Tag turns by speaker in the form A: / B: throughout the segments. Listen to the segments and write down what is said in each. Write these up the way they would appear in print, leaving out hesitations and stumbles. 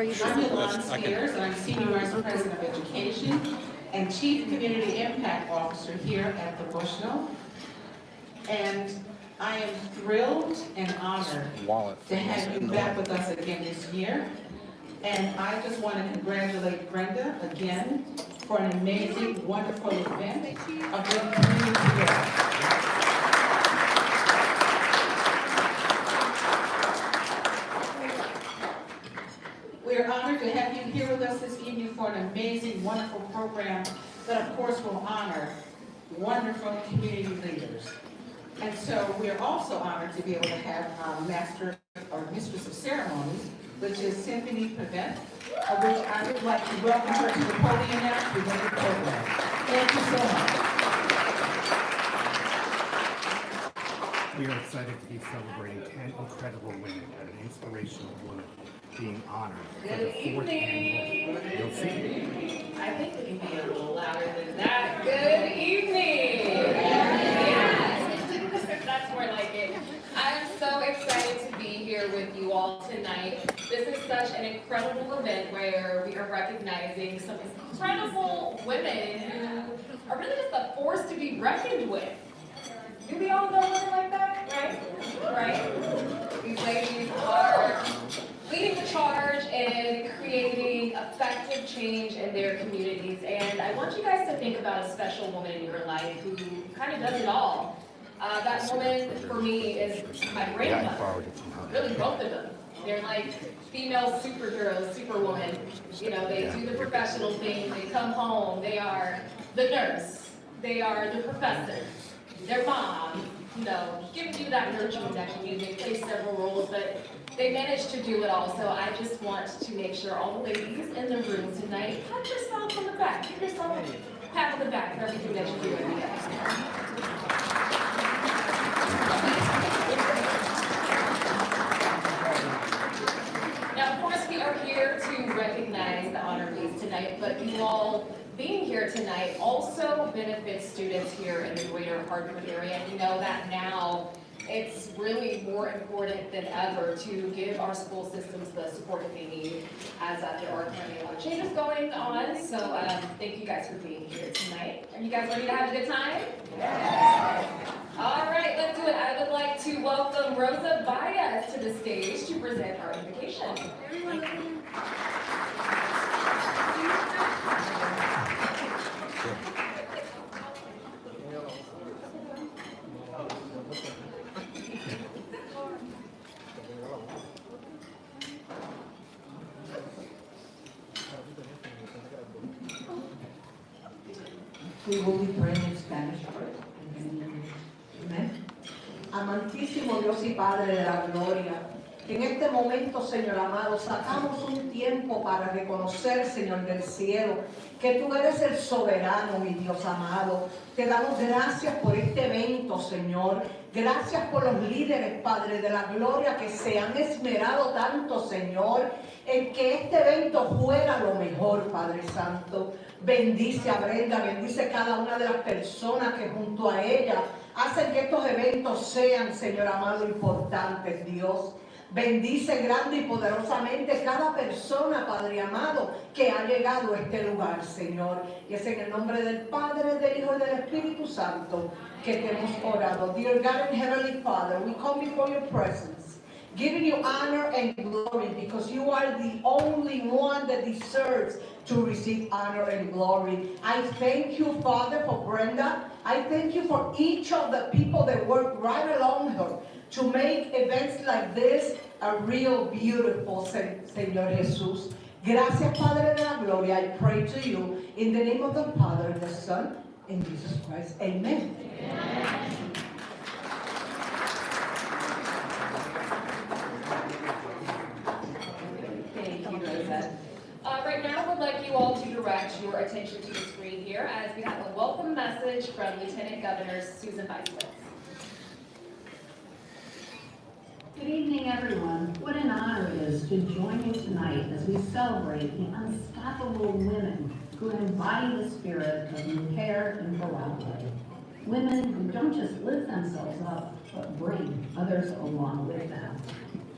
A: are you?
B: I'm Yolanda Spears, and I'm Senior Vice President of Education and Chief Community Impact Officer here at the Bushnell. And I am thrilled and honored to have you back with us again this year. And I just want to congratulate Brenda again for an amazing, wonderful event of bringing community together. We are honored to have you here with us this evening for an amazing, wonderful program that, of course, will honor wonderful community leaders. And so we are also honored to be able to have our Master or Mistress of Ceremonies, which is Symphonie Privett, which I would like to welcome her to the podium now to begin the program. Thank you so much.
C: We are excited to be celebrating 10 incredible women at an inspirational woman being honored for the 4th annual. You'll see.
D: I think we can be a little louder than that. Good evening. Yes, that's more like it. I'm so excited to be here with you all tonight. This is such an incredible event where we are recognizing some incredible women who are really just a force to be reckoned with. Do we all know women like that? Right? Right? These ladies are leading the charge and creating effective change in their communities. And I want you guys to think about a special woman in your life who kind of does it all. That woman, for me, is my grandmother. Really, both of them. They're like female superheroes, superwoman. You know, they do the professional thing, they come home, they are the nurse, they are the professor, their mom, you know, giving you that nurturing that you need. They play several roles, but they manage to do it all. So I just want to make sure all the ladies in the room tonight, pat yourself on the back. Give yourself a pat on the back for everything that you do every day. Now, of course, we are here to recognize the honorees tonight, but you all being here tonight also benefits students here in the greater Hartford area. And you know that now it's really more important than ever to give our school systems the support that they need, as there are currently a lot of changes going on. So thank you guys for being here tonight. Are you guys ready to have a good time? Yes. All right, let's do it. I would like to welcome Rosa Bysiewicz to the stage to present our invocation.
E: We will be praying in Spanish first. Amen. Amantísimo Dios y Padre de la Gloria, en este momento, Señor amado, sacamos un tiempo para reconocer, Señor del cielo, que tú eres el soberano, mi Dios amado. Te damos gracias por este evento, Señor. Gracias por los líderes, Padre de la Gloria, que se han esmerado tanto, Señor, en que este evento fuera lo mejor, Padre Santo. Bendice a Brenda, bendice cada una de las personas que junto a ella hacen que estos eventos sean, Señor amado, importantes, Dios. Bendice grande y poderosamente cada persona, Padre amado, que ha llegado a este lugar, Señor. Y es en el nombre del Padre, del Hijo y del Espíritu Santo que te hemos orado. Dear God and Heavenly Father, we come before your presence, giving you honor and glory because you are the only one that deserves to receive honor and glory. I thank you, Father, for Brenda. I thank you for each of the people that work right along her to make events like this a real beautiful, Señor Jesús. Gracias, Padre de la Gloria. I pray to you in the name of the Father, the Son, and Jesus Christ. Amen. Amen.
D: Thank you, Rosa. Right now, I would like you all to direct your attention to the screen here as we have a welcome message from Lieutenant Governor Susan Bysiewicz.
F: Good evening, everyone. What an honor it is to join you tonight as we celebrate the unstoppable women who embody the spirit of Mujer Imparable. Women who don't just lift themselves up, but bring others along with them.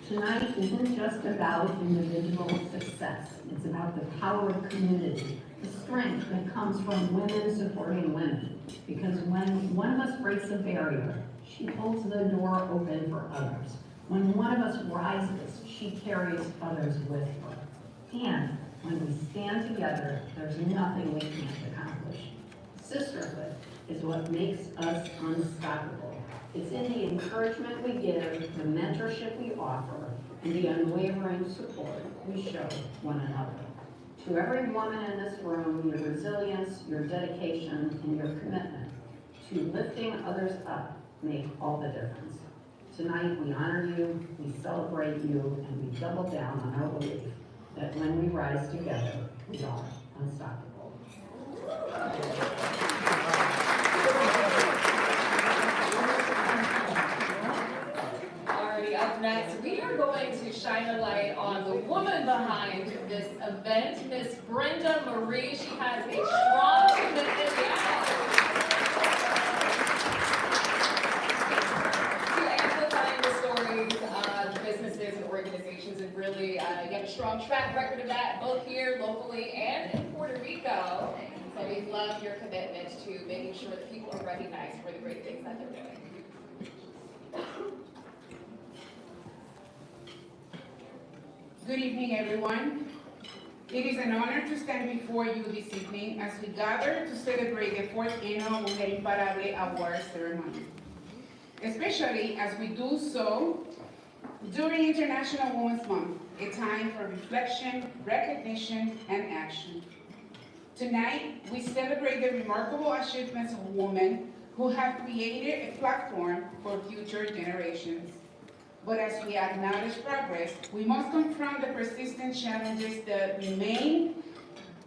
F: Tonight isn't just about individual success. It's about the power of community, the strength that comes from women supporting women. Because when one of us breaks a barrier, she holds the door open for others. When one of us rises, she carries others with her. And when we stand together, there's nothing we can't accomplish. Sisterhood is what makes us unstoppable. It's in the encouragement we give, the mentorship we offer, and the unwavering support we show one another. To every woman in this room, your resilience, your dedication, and your commitment to lifting others up make all the difference. Tonight, we honor you, we celebrate you, and we double down on our belief that when we rise together, we are unstoppable.
D: Alrighty, up next, we are going to shine a light on the woman behind this event, Miss Brenda Marie. She has a strong commitment to amplifying the stories of businesses and organizations, and really, you have a strong track record of that, both here locally and in Puerto Rico. So we love your commitment to making sure that people are recognized for the great things that they're doing.
A: Good evening, everyone. It is an honor to stand before you this evening as we gather to celebrate the 4th Annual Mujer Imparable Awards ceremony, especially as we do so during International Women's Month, a time for reflection, recognition, and action. Tonight, we celebrate the remarkable achievements of women who have created a platform for future generations. But as we acknowledge progress, we must confront the persistent challenges that remain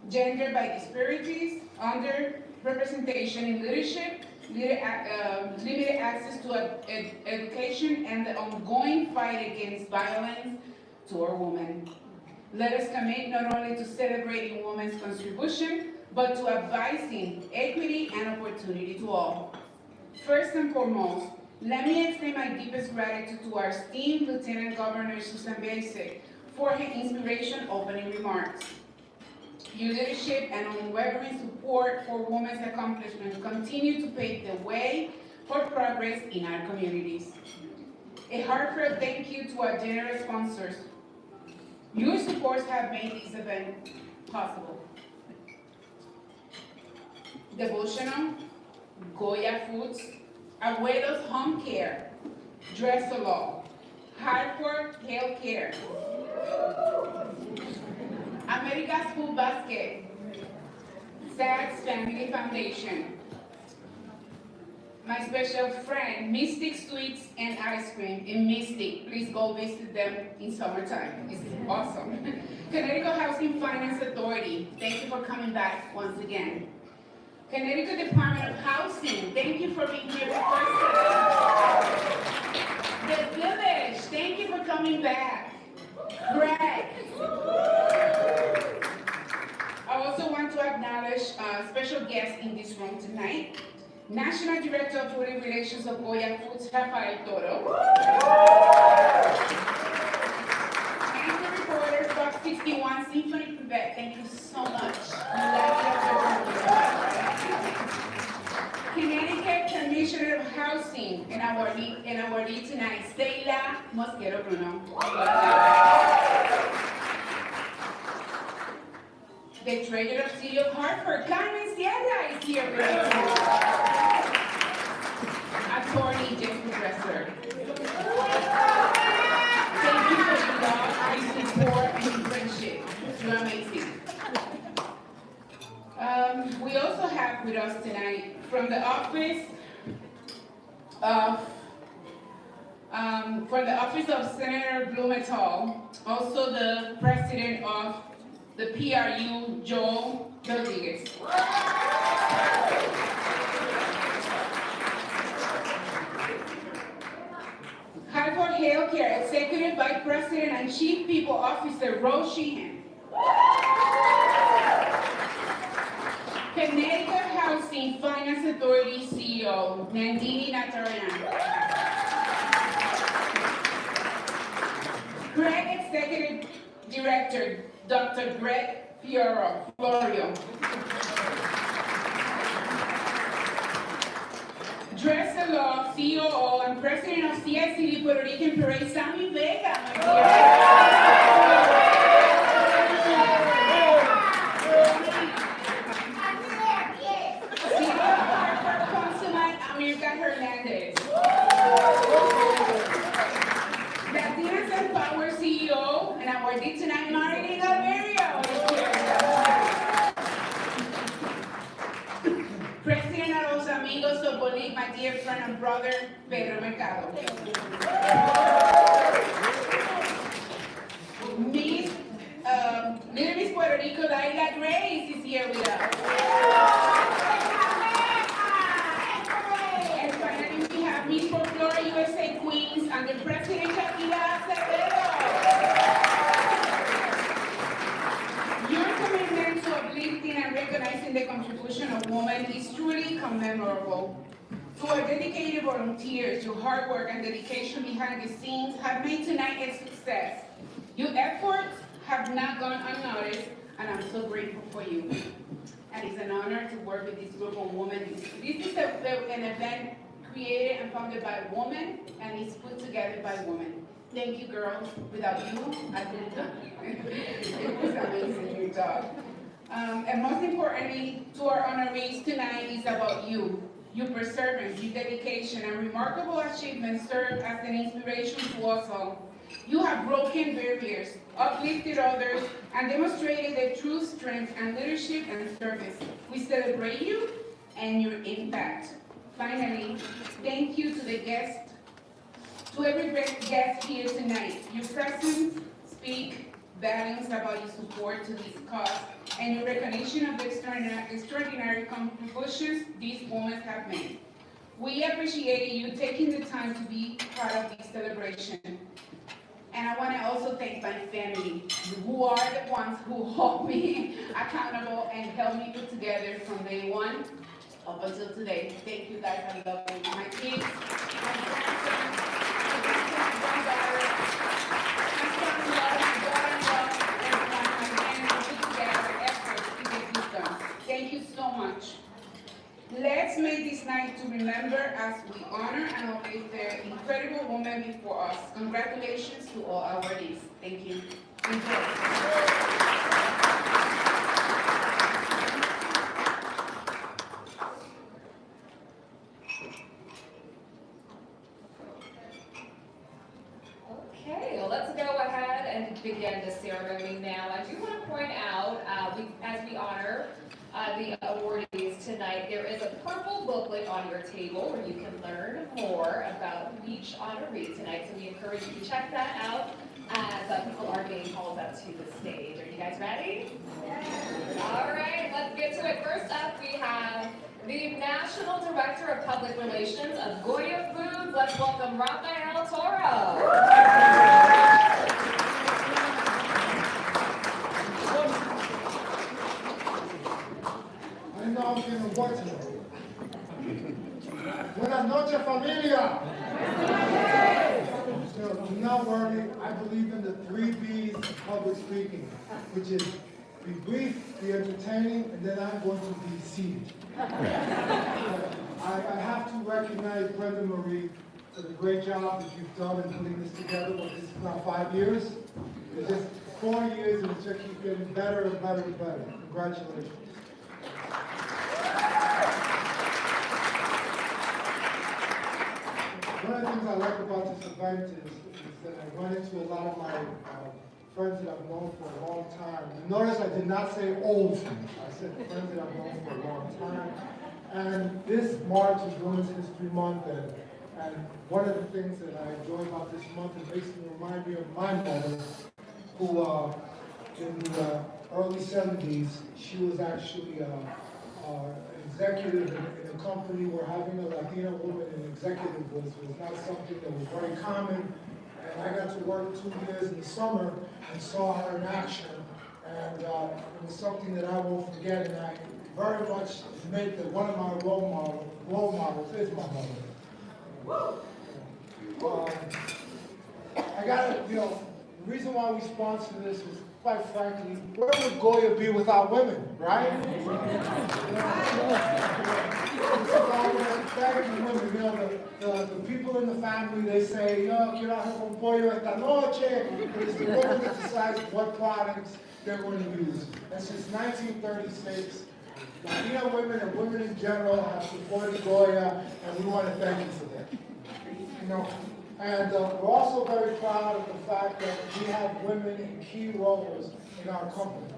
A: gendered by disparities, underrepresentation in leadership, limited access to education, and the ongoing fight against violence toward women. Let us commit not only to celebrating women's contribution, but to advancing equity and opportunity to all. First and foremost, let me extend my deepest gratitude to our esteemed Lieutenant Governor Susan Bysiewicz for her inspirational opening remarks. Your leadership and unwavering support for women's accomplishments continue to pave the way for progress in our communities. A heartfelt thank you to our generous sponsors. Your supports have made this event possible. The Bushnell, Goya Foods, Abuelos Home Care, Dressalo, Hartford Healthcare, America's Food Basket, Zach's Family Foundation, my special friend, Mystic Sweets and Ice Cream in Mystic. Please go visit them in summertime. It's awesome. Connecticut Housing Finance Authority, thank you for coming back once again. Connecticut Department of Housing, thank you for being here for first time. The Village, thank you for coming back. Greg. I also want to acknowledge special guests in this room tonight. National Director of Public Relations of Goya Foods, Rafael Toro. And the reporter, FOX61, Symphonie Privett, thank you so much. Connecticut Commissioner of Housing, and awardee tonight, Seila Mosquero Bruno. The Treasurer of City of Hartford, Carmen Sierra, is here with us. Attorney Jason Dresser. Thank you for your love, your support, and your friendship. You're amazing. We also have with us tonight from the office of Senator Blumenthal, also the president of the PRU, Joe Rodriguez. Hartford Healthcare Executive Vice President and Chief People Officer, Rose Sheehan. Connecticut Housing Finance Authority CEO, Nandini Natarajan. Director, Dr. Greg Florio. Dresser Law, COO, and President of CICD Puerto Rican Parade, Sammy Vega, my dear. CEO of Hartford Consulate, America Hernandez. Latina and Power CEO, and awardee tonight, Marty Galverio. President of Los Amigos of Bolivia, my dear friend and brother, Pedro Mercado. Miss, Little Miss Puerto Rico, Laila Grace is here with us. And finally, we have Miss Folklore USA Queens and the President Shakira Acevedo. Your commitment to uplifting and recognizing the contribution of women is truly commendable. To our dedicated volunteers, your hard work and dedication behind the scenes have made tonight a success. Your efforts have not gone unnoticed, and I'm so grateful for you. And it's an honor to work with this group of women. This is an event created and founded by women, and it's put together by women. Thank you, girls. Without you, I couldn't do it. It was amazing, your job. And most importantly, to our honorees tonight is about you. Your perseverance, your dedication, and remarkable achievements serve as an inspiration to us all. You have broken barriers, uplifted others, and demonstrated the true strength and leadership and service. We celebrate you and your impact. Finally, thank you to the guests, to every guest here tonight. Your presence speaks volumes about your support to this cause and your recognition of the extraordinary contributions these women have made. We appreciate you taking the time to be part of this celebration. And I want to also thank my family, who are the ones who hold me accountable and help me put together from day one up until today. Thank you guys, I love you. My kids, my grandson, my granddaughter, my son-in-law, my daughter-in-law, everyone, my family put together efforts to get this done. Thank you so much. Let's make this night to remember as we honor and uplift the incredible women before us. Congratulations to all our awardees. Thank you. Enjoy.
D: Okay, well, let's go ahead and begin the ceremony now. I do want to point out, as we honor the awardees tonight, there is a purple booklet on your table where you can learn more about each honoree tonight. So we encourage you to check that out as people are being called up to the stage. Are you guys ready? Yes. All right, let's get to it. First up, we have the National Director of Public Relations of Goya Foods. Let's welcome Rafael Toro.
G: Buenas noches, familia. So do not worry, I believe in the 3 B's of public speaking, which is be brief, be entertaining, and then I'm going to be seated. I have to recognize Brenda Marie for the great job that you've done in putting this together. This is now 5 years. It's just 4 years, and it just keeps getting better and better and better. Congratulations. One of the things I like about this event is that I run into a lot of my friends that I've known for a long time. You notice I did not say old friends. I said friends that I've known for a long time. And this March is Women's History Month, and one of the things that I enjoy about this month, it makes me remind me of my mother, who in the early 70s, she was actually an executive in a company where having a Latina woman in executive was not something that was very common. And I got to work 2 years in the summer and saw her in action. And it was something that I won't forget, and I very much admit that one of my role models is my mother. I got to, the reason why we sponsor this is quite frankly, where would Goya be without women, right? Thanking women, you know, the people in the family, they say, yo, quiero hacer con pollo esta noche. It's the women that decide what products they're going to use. And since 1936, Latina women and women in general have supported Goya, and we want to thank you for that. You know, and we're also very proud of the fact that we have women in key roles in our company.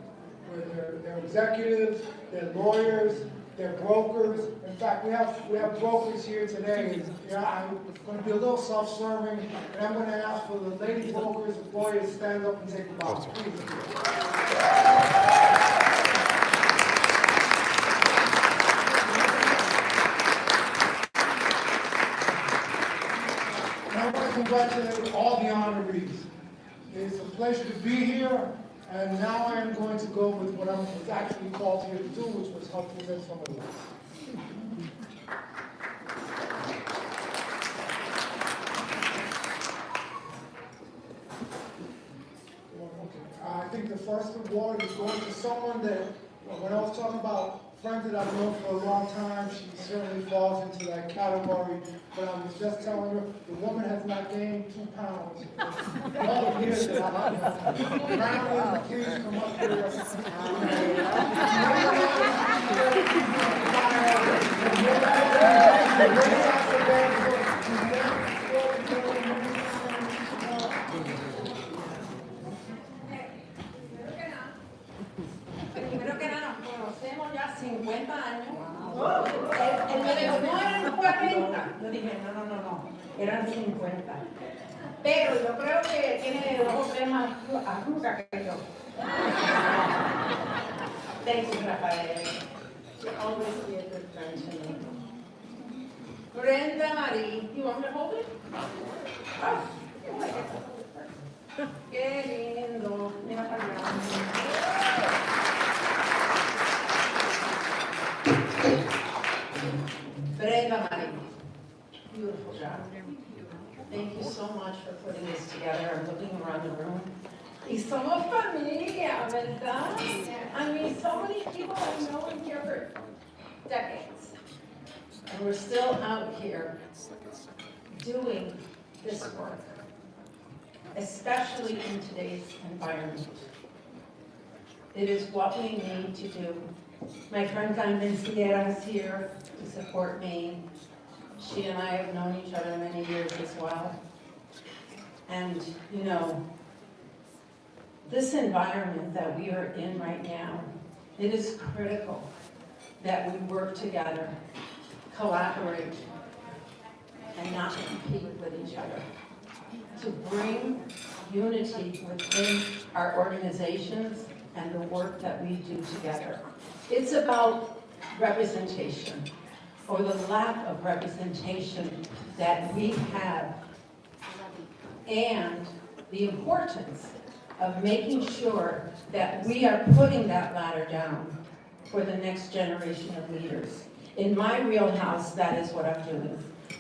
G: Where they're executives, they're lawyers, they're brokers. In fact, we have brokers here today. I'm going to be a little self-serving, and I'm going to ask for the lady brokers and lawyers to stand up and take a bow. Please. I want to congratulate all the honorees. It's a pleasure to be here, and now I am going to go with what I was actually called here to do, which was help present some awards. I think the first award is going to someone that, when I was talking about friends that I've known for a long time, she certainly falls into that category. But I was just telling her, the woman has not gained 2 pounds. All the years that I've known her. Marilyn, please come up here.
E: Primero que nada, nos conocemos ya 50 años. Él me dijo, no eran 40. Yo dije, no, eran 50. Pero yo creo que tiene 2 o 3 más azúcar que yo. Thank you, Rafael. You always be a good friend to me. Brenda Marie, you want me to hold it? Oh, qué lindo. Mira para allá. Brenda Marie, beautiful job. Thank you so much for putting this together. I'm looking around the room. Y somos familia, ¿verdad? I mean, so many people I've known here for decades. And we're still out here doing this work, especially in today's environment. It is what we need to do. My friend Emcee is here to support me. She and I have known each other many years as well. And, you know, this environment that we are in right now, it is critical that we work together, collaborate, and not compete with each other, to bring unity within our organizations and the work that we do together. It's about representation, or the lack of representation that we have, and the importance of making sure that we are putting that ladder down for the next generation of leaders. In my wheelhouse, that is what I'm doing.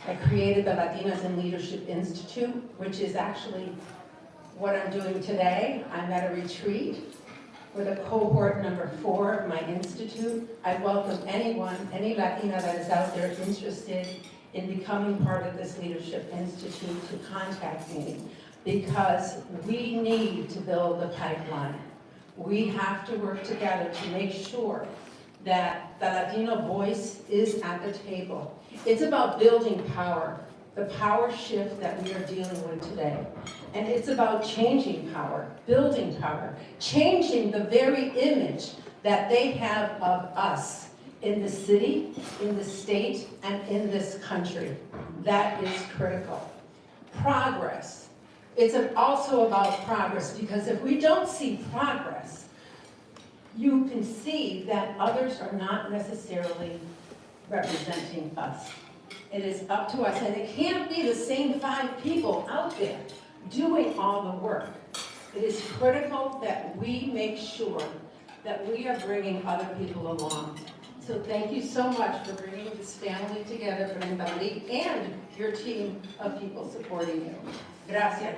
E: I created the Latinas in Leadership Institute, which is actually what I'm doing today. I'm at a retreat for the cohort number 4 of my institute. I welcome anyone, any Latina that is out there interested in becoming part of this Leadership Institute to contact me, because we need to build a pipeline. We have to work together to make sure that the Latino voice is at the table. It's about building power, the power shift that we are dealing with today. And it's about changing power, building power, changing the very image that they have of us in the city, in the state, and in this country. That is critical. Progress. It's also about progress, because if we don't see progress, you can see that others are not necessarily representing us. It is up to us, and it can't be the same 5 people out there doing all the work. It is critical that we make sure that we are bringing other people along. So thank you so much for bringing this family together, Brenda, and your team of people supporting you. Gracias.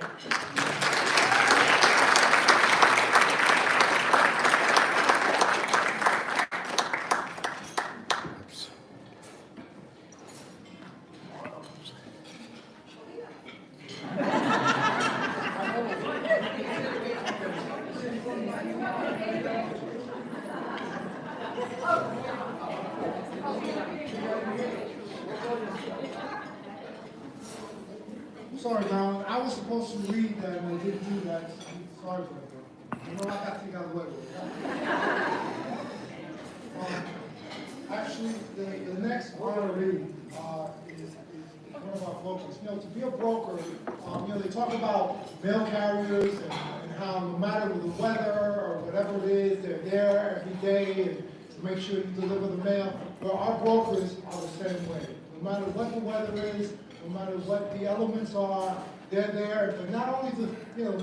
G: sorry, Marilyn. I was supposed to read that and I didn't do that. Sorry, Brenda. You know, I got to take out away with it. Actually, the next honoree is one of our brokers. You know, to be a broker, they talk about mail carriers and how no matter the weather or whatever it is, they're there every day and to make sure you deliver the mail. Well, our brokers are the same way. No matter what the weather is, no matter what the elements are, they're there. But not only the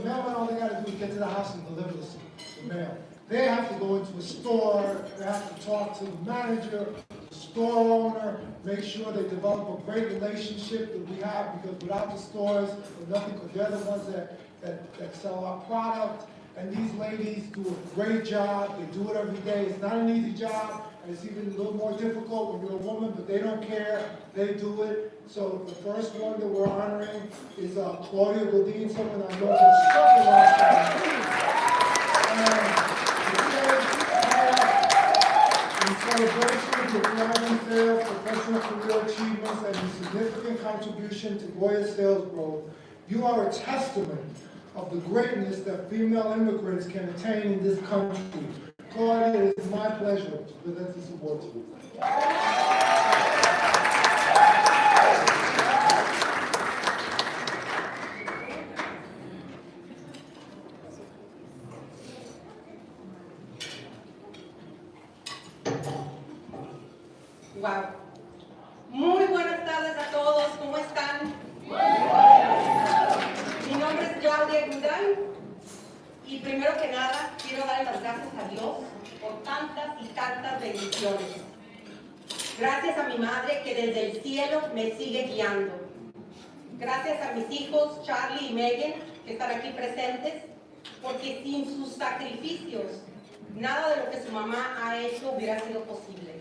G: mailman, all they got to do is get to the house and deliver the mail. They have to go into a store, they have to talk to the manager, the store owner, make sure they develop a great relationship that we have, because without the stores, we're nothing, because they're the ones that sell our product. And these ladies do a great job. They do it every day. It's not an easy job, and it's even a little more difficult when you're a woman, but they don't care. They do it. So the first one that we're honoring is Claudia Godin, someone I know for such a long time. In celebration of your climbing sales, professional career achievements, and your significant contribution to Goya sales growth, you are a testament of the greatness that female immigrants can attain in this country. Claudia, it is my pleasure to present this award to you.
E: Wow. Muy buenas tardes a todos, ¿cómo están? Mi nombre es Claudia Gudán y primero que nada quiero dar las gracias a Dios por tantas y tantas bendiciones. Gracias a mi madre que desde el cielo me sigue guiando. Gracias a mis hijos Charlie y Megan que están aquí presentes, porque sin sus sacrificios nada de lo que su mamá ha hecho hubiera sido posible.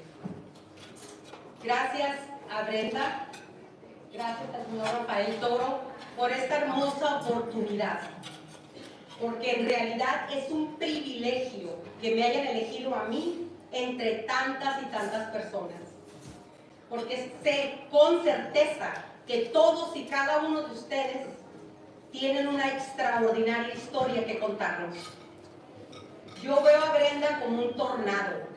E: Gracias a Brenda, gracias al señor Rafael Toro por esta hermosa oportunidad, porque en realidad es un privilegio que me hayan elegido a mí entre tantas y tantas personas, porque sé con certeza que todos y cada uno de ustedes tienen una extraordinaria historia que contarnos. Yo veo a Brenda como un tornado.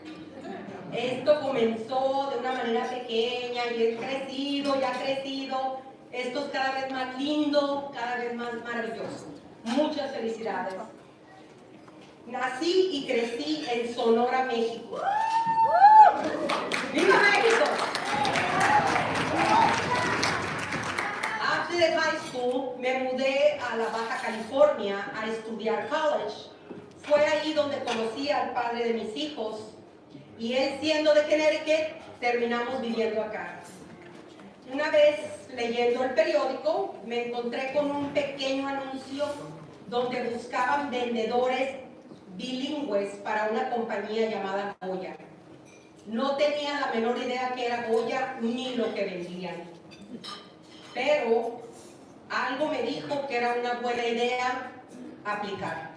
E: Esto comenzó de una manera pequeña y ha crecido. Esto es cada vez más lindo, cada vez más maravilloso. Muchas felicidades. Nací y crecí en Sonora, México. ¡Viva México! After the high school, me mudé a la Baja California a estudiar college. Fue ahí donde conocí al padre de mis hijos. Y él, siendo de Connecticut, terminamos viviendo acá. Una vez, leyendo el periódico, me encontré con un pequeño anuncio donde buscaban vendedores bilingües para una compañía llamada Goya. No tenía la menor idea qué era Goya ni lo que vendían. Pero algo me dijo que era una buena idea aplicar.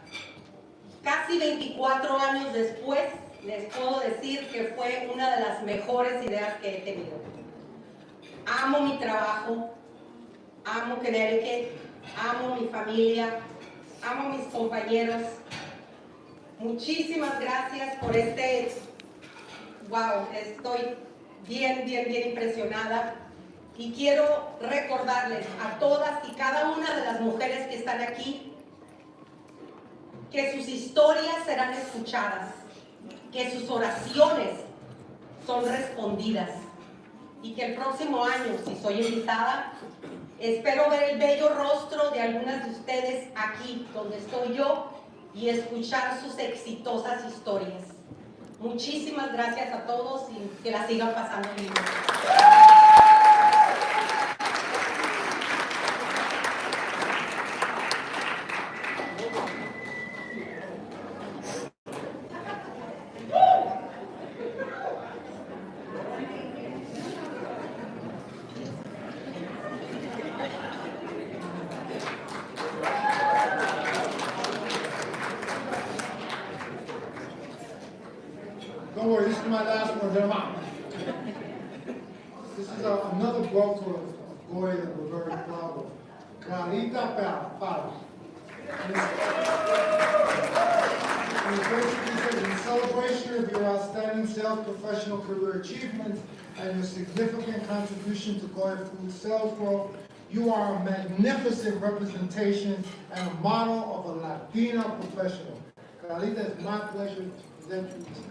E: Casi 24 años después, les puedo decir que fue una de las mejores ideas que he tenido. Amo mi trabajo, amo Connecticut, amo mi familia, amo mis compañeros. Muchísimas gracias por wow, estoy bien impresionada. Y quiero recordarles a todas y cada una de las mujeres que están aquí que sus historias serán escuchadas, que sus oraciones son respondidas y que el próximo año, si soy invitada, espero ver el bello rostro de algunas de ustedes aquí donde estoy yo y escuchar sus exitosas historias. Muchísimas gracias a todos y que la sigan pasando bien.
G: Don't worry, this is my last one. Then I'm out. This is another broker of Goya that we're very proud of. Carita Para. In celebration of your outstanding sales professional career achievements and your significant contribution to Goya food sales growth, you are a magnificent representation and a model of a Latina professional. Carita, it's my pleasure to present you tonight.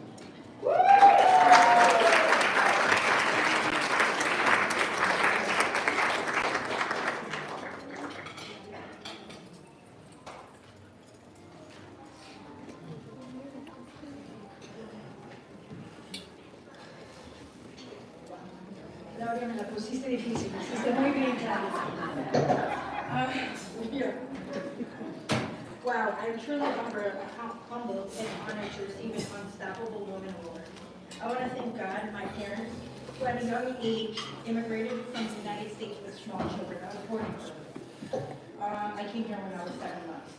H: Laura, me la pusiste difícil, me hiciste muy bien, Wow, I'm truly humbled and honored to receive an Unstoppable Woman Award. I want to thank God, my parents, who at a young age immigrated from the United States with small children. I was born in Hartford. I came here when I was 7 months.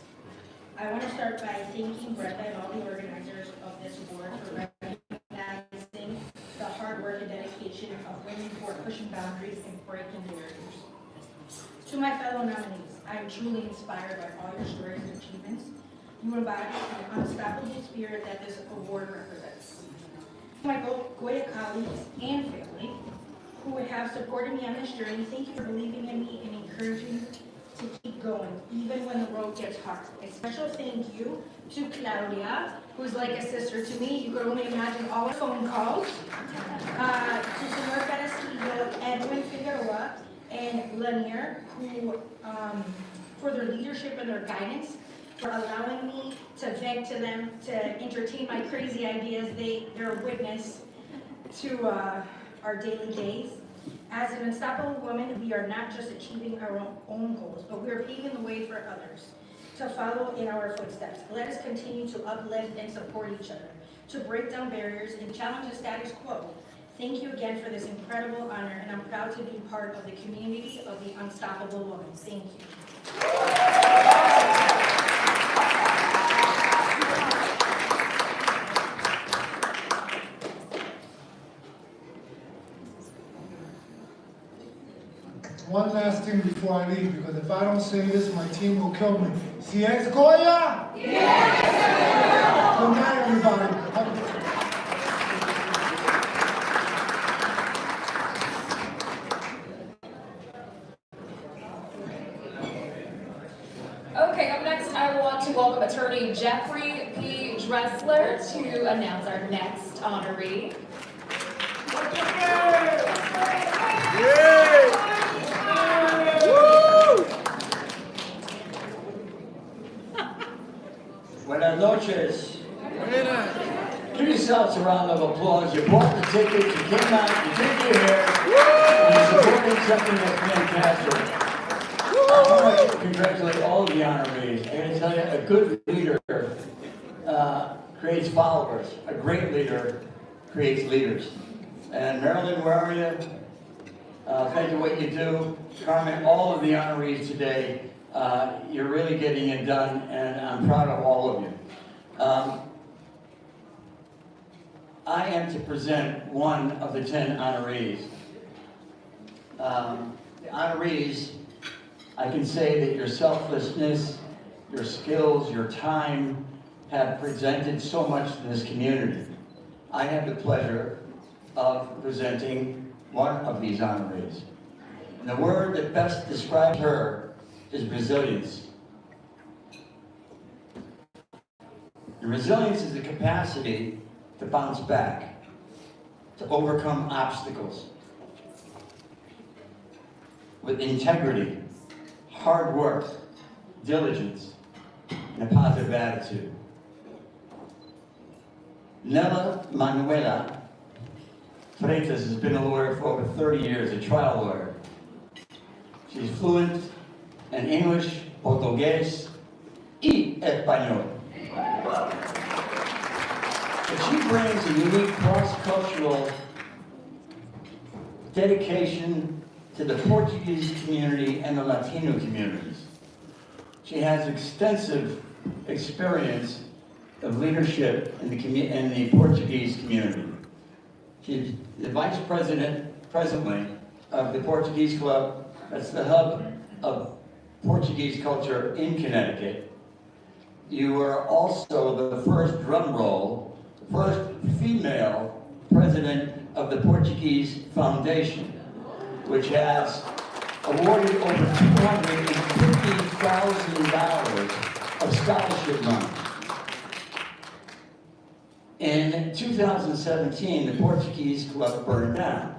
H: I want to start by thanking Brenda and all the organizers of this award for recognizing the hard work and dedication of women who are pushing boundaries and breaking barriers. To my fellow nominees, I am truly inspired by all your stories and achievements. You embody the unstoppable spirit that this award represents. To my Goya colleagues and family who have supported me on this journey, thank you for believing in me and encouraging me to keep going, even when the road gets hard. A special thank you to Claudia, who's like a sister to me. You could only imagine all the phone calls. To Senor Castillo, Edwin Figueroa, and Lanier, who, for their leadership and their guidance, for allowing me to vent to them, to entertain my crazy ideas. They're a witness to our daily days. As an unstoppable woman, we are not just achieving our own goals, but we are paving the way for others to follow in our footsteps. Let us continue to uplift and support each other, to break down barriers and challenge the status quo. Thank you again for this incredible honor, and I'm proud to be part of the community of the Unstoppable Woman. Thank you.
G: One last thing before I leave, because if I don't say this, my team will kill me. Si es Goya? Yes! Good night, everybody.
D: Okay, up next, I want to welcome attorney Jeffrey P. Dressler to announce our next honoree.
I: Buenas noches. Give yourselves a round of applause. You bought the tickets, you came out, you did your hair, and you supported something that's fantastic. I want to congratulate all of the honorees. I'm going to tell you, a good leader creates followers. A great leader creates leaders. And Marilyn, where are you? Thank you for what you do. Carmen, all of the honorees today, you're really getting it done, and I'm proud of all of you. I am to present one of the 10 honorees. The honorees, I can say that your selflessness, your skills, your time have presented so much to this community. I have the pleasure of presenting one of these honorees. And the word that best describes her is resilience. And resilience is the capacity to bounce back, to overcome obstacles with integrity, hard work, diligence, and a positive attitude. Nella Manuela Freitas has been a lawyer for over 30 years, a trial lawyer. She's fluent in English, Portuguese, y Español. But she brings a unique cross-cultural dedication to the Portuguese community and the Latino communities. She has extensive experience of leadership in the Portuguese community. She's the vice president, presently, of the Portuguese Club. That's the hub of Portuguese culture in Connecticut. You are also the first drum roll, first female president of the Portuguese Foundation, which has awarded over $250,000 of scholarship money. In 2017, the Portuguese club burned down.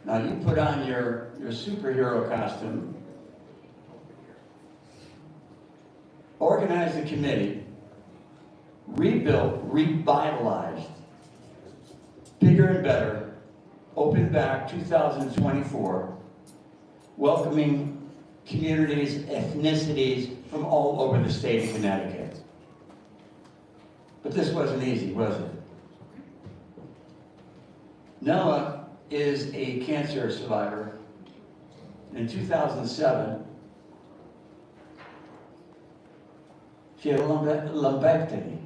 I: Now you put on your superhero costume, organized a committee, rebuilt, revitalized, bigger and better, opened back 2024, welcoming communities, ethnicities from all over the state of Connecticut. But this wasn't easy, was it? Nella is a cancer survivor. In 2007, she had a lumpectomy.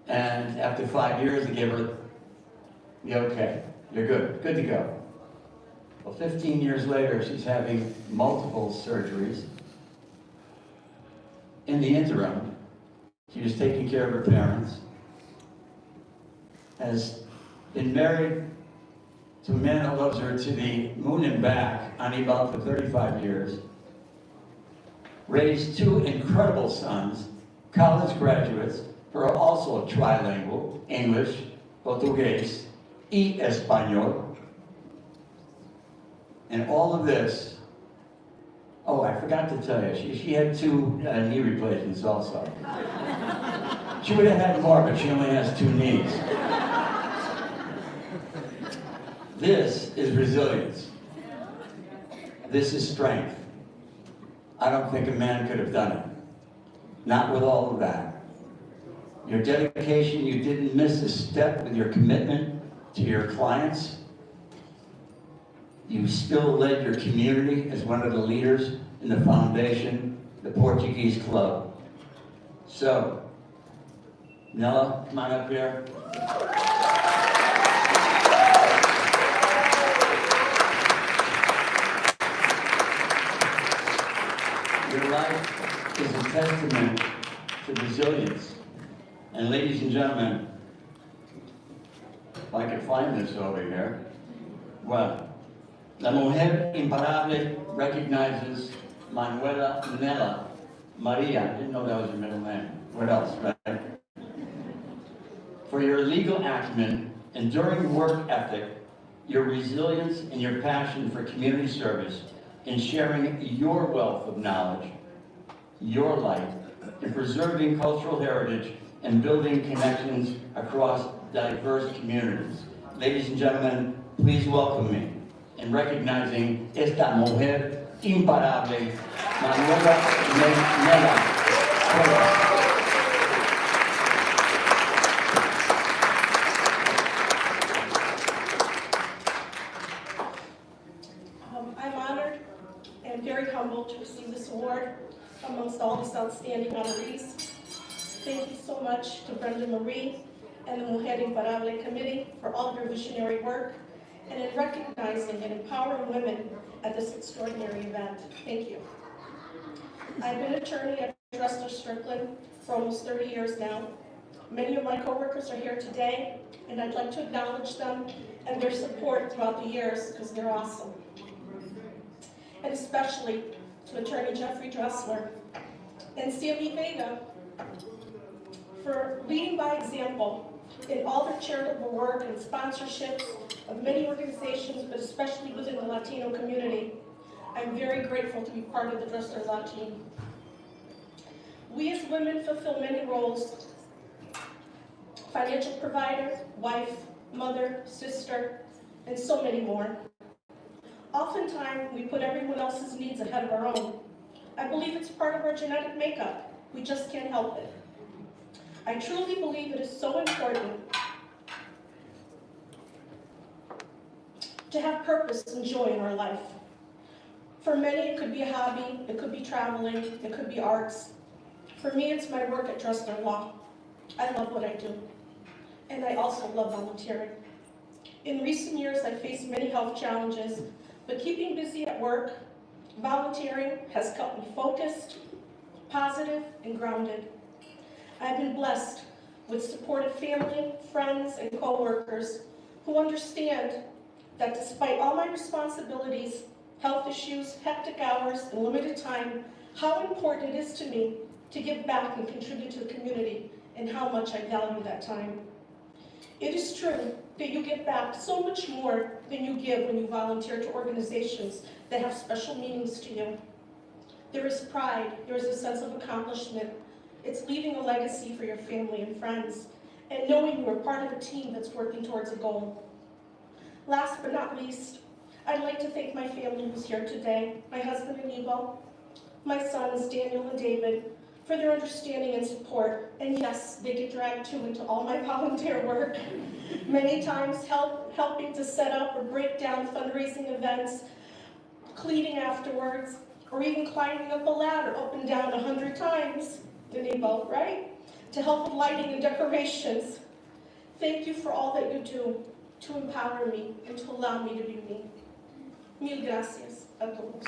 I: And after 5 years, they gave her, "You're okay, you're good to go." Well, 15 years later, she's having multiple surgeries. In the interim, she was taking care of her parents, has been married to a man who loves her to the moon and back, Anibal, for 35 years, raised 2 incredible sons, college graduates, who are also trilingual, English, Portuguese, y Español. And all of this, oh, I forgot to tell you, she had 2 knee replacements also. She would have had more, but she only has 2 knees. This is resilience. This is strength. I don't think a man could have done it. Not with all of that. Your dedication, you didn't miss a step with your commitment to your clients. You still led your community as one of the leaders in the foundation, the Portuguese Club. So, Nella, come on up here. Your life is a testament to resilience. And ladies and gentlemen, if I could find this over here, well, La Mujer Imparable recognizes Manuela Nella Maria. I didn't know that was your middle name. What else, right? For your legal acumen, enduring work ethic, your resilience, and your passion for community service in sharing your wealth of knowledge, your life, in preserving cultural heritage and building connections across diverse communities. Ladies and gentlemen, please welcome me in recognizing esta mujer imparable, Manuela Nella.
H: I'm honored and very humbled to receive this award amongst all these outstanding honorees. Thank you so much to Brenda Marie and the Mujer Imparable Committee for all of your visionary work and in recognizing and empowering women at this extraordinary event. Thank you. I've been an attorney at Dressler Strickland for almost 30 years now. Many of my coworkers are here today, and I'd like to acknowledge them and their support throughout the years because they're awesome. And especially to Attorney Jeffrey Dressler and Celia Vega for leading by example in all their charitable work and sponsorships of many organizations, but especially within the Latino community. I'm very grateful to be part of the Dressler Law team. We as women fulfill many roles: financial provider, wife, mother, sister, and so many more. Oftentimes, we put everyone else's needs ahead of our own. I believe it's part of our genetic makeup. We just can't help it. I truly believe it is so important to have purpose and joy in our life. For many, it could be a hobby, it could be traveling, it could be arts. For me, it's my work at Dressler Law. I love what I do, and I also love volunteering. In recent years, I faced many health challenges, but keeping busy at work
J: Volunteering has kept me focused, positive, and grounded. I've been blessed with supportive family, friends, and coworkers who understand that despite all my responsibilities, health issues, hectic hours, and limited time, how important it is to me to give back and contribute to the community and how much I value that time. It is true that you get back so much more than you give when you volunteer to organizations that have special meanings to you. There is pride, there is a sense of accomplishment. It's leaving a legacy for your family and friends, and knowing you are part of a team that's working towards a goal. Last but not least, I'd like to thank my family who's here today, my husband Inigo, my sons Daniel and David, for their understanding and support. And yes, they get dragged too into all my volunteer work. Many times helping to set up or break down fundraising events, cleaning afterwards, or even climbing up a ladder up and down 100 times, Inigo, right? To help with lighting and decorations. Thank you for all that you do to empower me and to allow me to be me. Mil gracias a todos.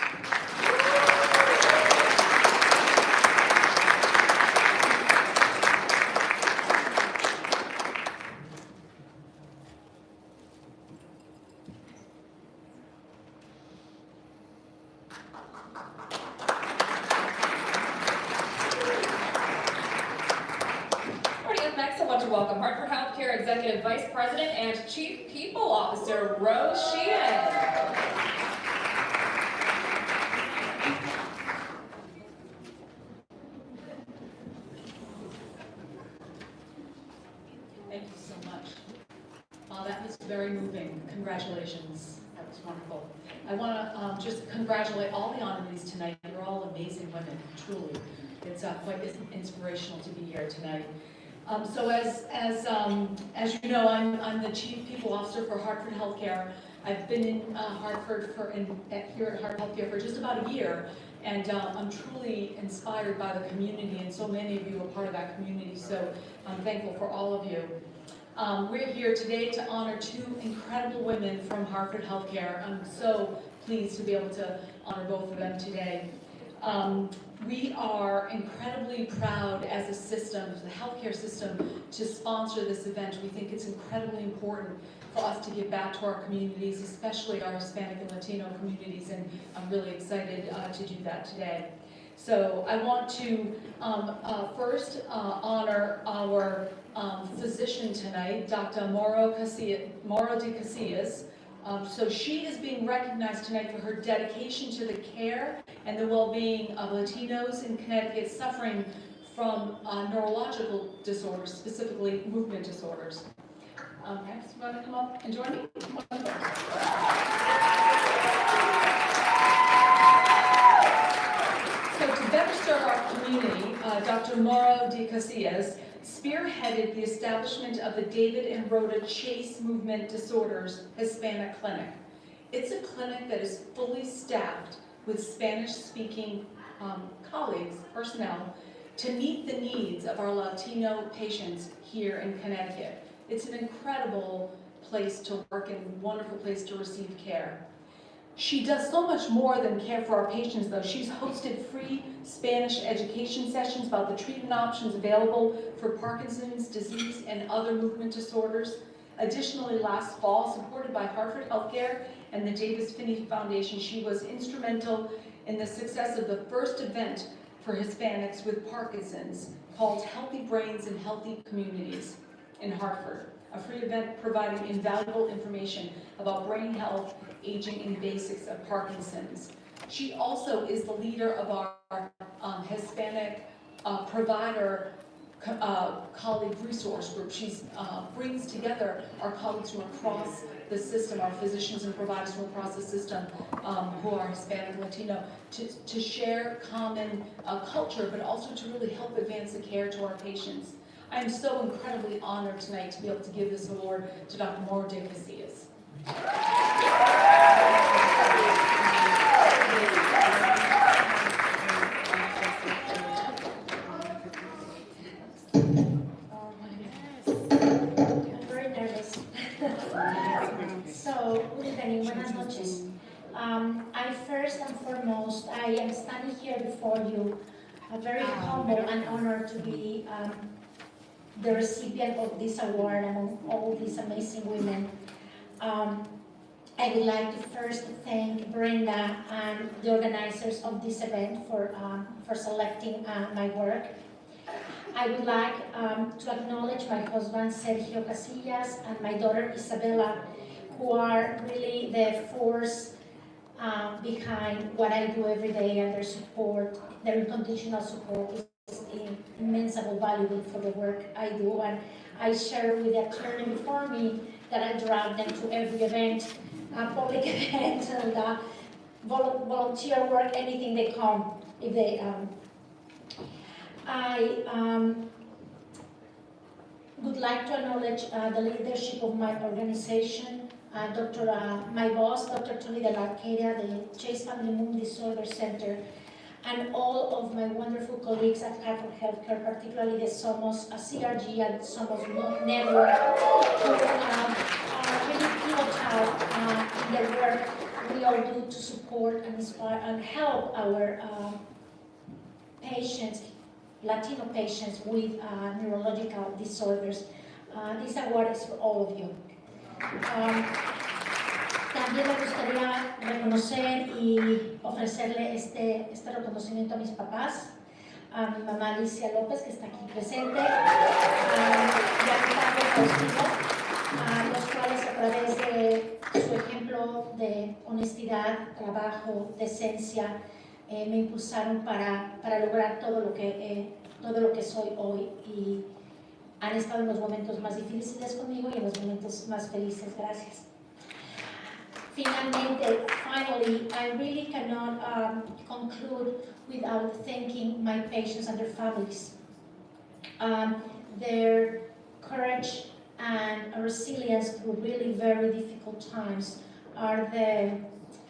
D: Next, I want to welcome Hartford Healthcare Executive Vice President and Chief People Officer, Rose Sheehan.
K: Thank you so much. That was very moving. Congratulations. That was wonderful. I want to just congratulate all the honorees tonight. You're all amazing women, truly. It's quite inspirational to be here tonight. So as you know, I'm the Chief People Officer for Hartford Healthcare. I've been in Hartford here at Hartford Healthcare for just about a year, and I'm truly inspired by the community, and so many of you are part of that community, so I'm thankful for all of you. We're here today to honor two incredible women from Hartford Healthcare. I'm so pleased to be able to honor both of them today. We are incredibly proud as a system, the healthcare system, to sponsor this event. We think it's incredibly important for us to give back to our communities, especially our Hispanic and Latino communities, and I'm really excited to do that today. So I want to first honor our physician tonight, Dr. Mauro de Casillas. So she is being recognized tonight for her dedication to the care and the well-being of Latinos in Connecticut suffering from neurological disorders, specifically movement disorders. Next, you want to come up and join me? So to better serve our community, Dr. Mauro de Casillas spearheaded the establishment of the David and Rhoda Chase Movement Disorders Hispanic Clinic. It's a clinic that is fully staffed with Spanish-speaking colleagues, personnel, to meet the needs of our Latino patients here in Connecticut. It's an incredible place to work and a wonderful place to receive care. She does so much more than care for our patients, though. She's hosted free Spanish education sessions about the treatment options available for Parkinson's disease and other movement disorders. Additionally, last fall, supported by Hartford Healthcare and the Davis Finney Foundation, she was instrumental in the success of the first event for Hispanics with Parkinson's called Healthy Brains and Healthy Communities in Hartford, a free event providing invaluable information about brain health, aging, and basics of Parkinson's. She also is the leader of our Hispanic provider colleague resource group. She brings together our colleagues from across the system, our physicians and providers from across the system who are Hispanic and Latino, to share common culture, but also to really help advance the care to our patients. I am so incredibly honored tonight to be able to give this award to Dr. Mauro de Casillas.
H: I'm very nervous. So, good evening, buenas noches.
L: I first and foremost, I am standing here before you, very humble and honored to be the recipient of this award among all these amazing women. I would like to first thank Brenda and the organizers of this event for selecting my work. I would like to acknowledge my husband Sergio Casillas and my daughter Isabella, who are really the force behind what I do every day, and their support, their unconditional support is immensely valuable for the work I do. And I share with the attorney before me that I drag them to every event, public event, and volunteer work, anything they come, if they. I would like to acknowledge the leadership of my organization, my boss, Dr. Tony de la Arcadia, the Chase Family Moon Disorder Center, and all of my wonderful colleagues at Hartford Healthcare, particularly the Somos CRG and Somos Network, who are really pivotal in the work we all do to support and inspire and help our patients, Latino patients with neurological disorders. This award is for all of you. También me gustaría reconocer y ofrecerle este reconocimiento a mis papás, a mi mamá Alicia López, que está aquí presente, y a mi padre Faustino, los cuales a través de su ejemplo de honestidad, trabajo, decencia, me impulsaron para lograr todo lo que soy hoy, y han estado en los momentos más difíciles conmigo y en los momentos más felices. Gracias. Finally, I really cannot conclude without thanking my patients and their families. Their courage and resilience through really very difficult times are the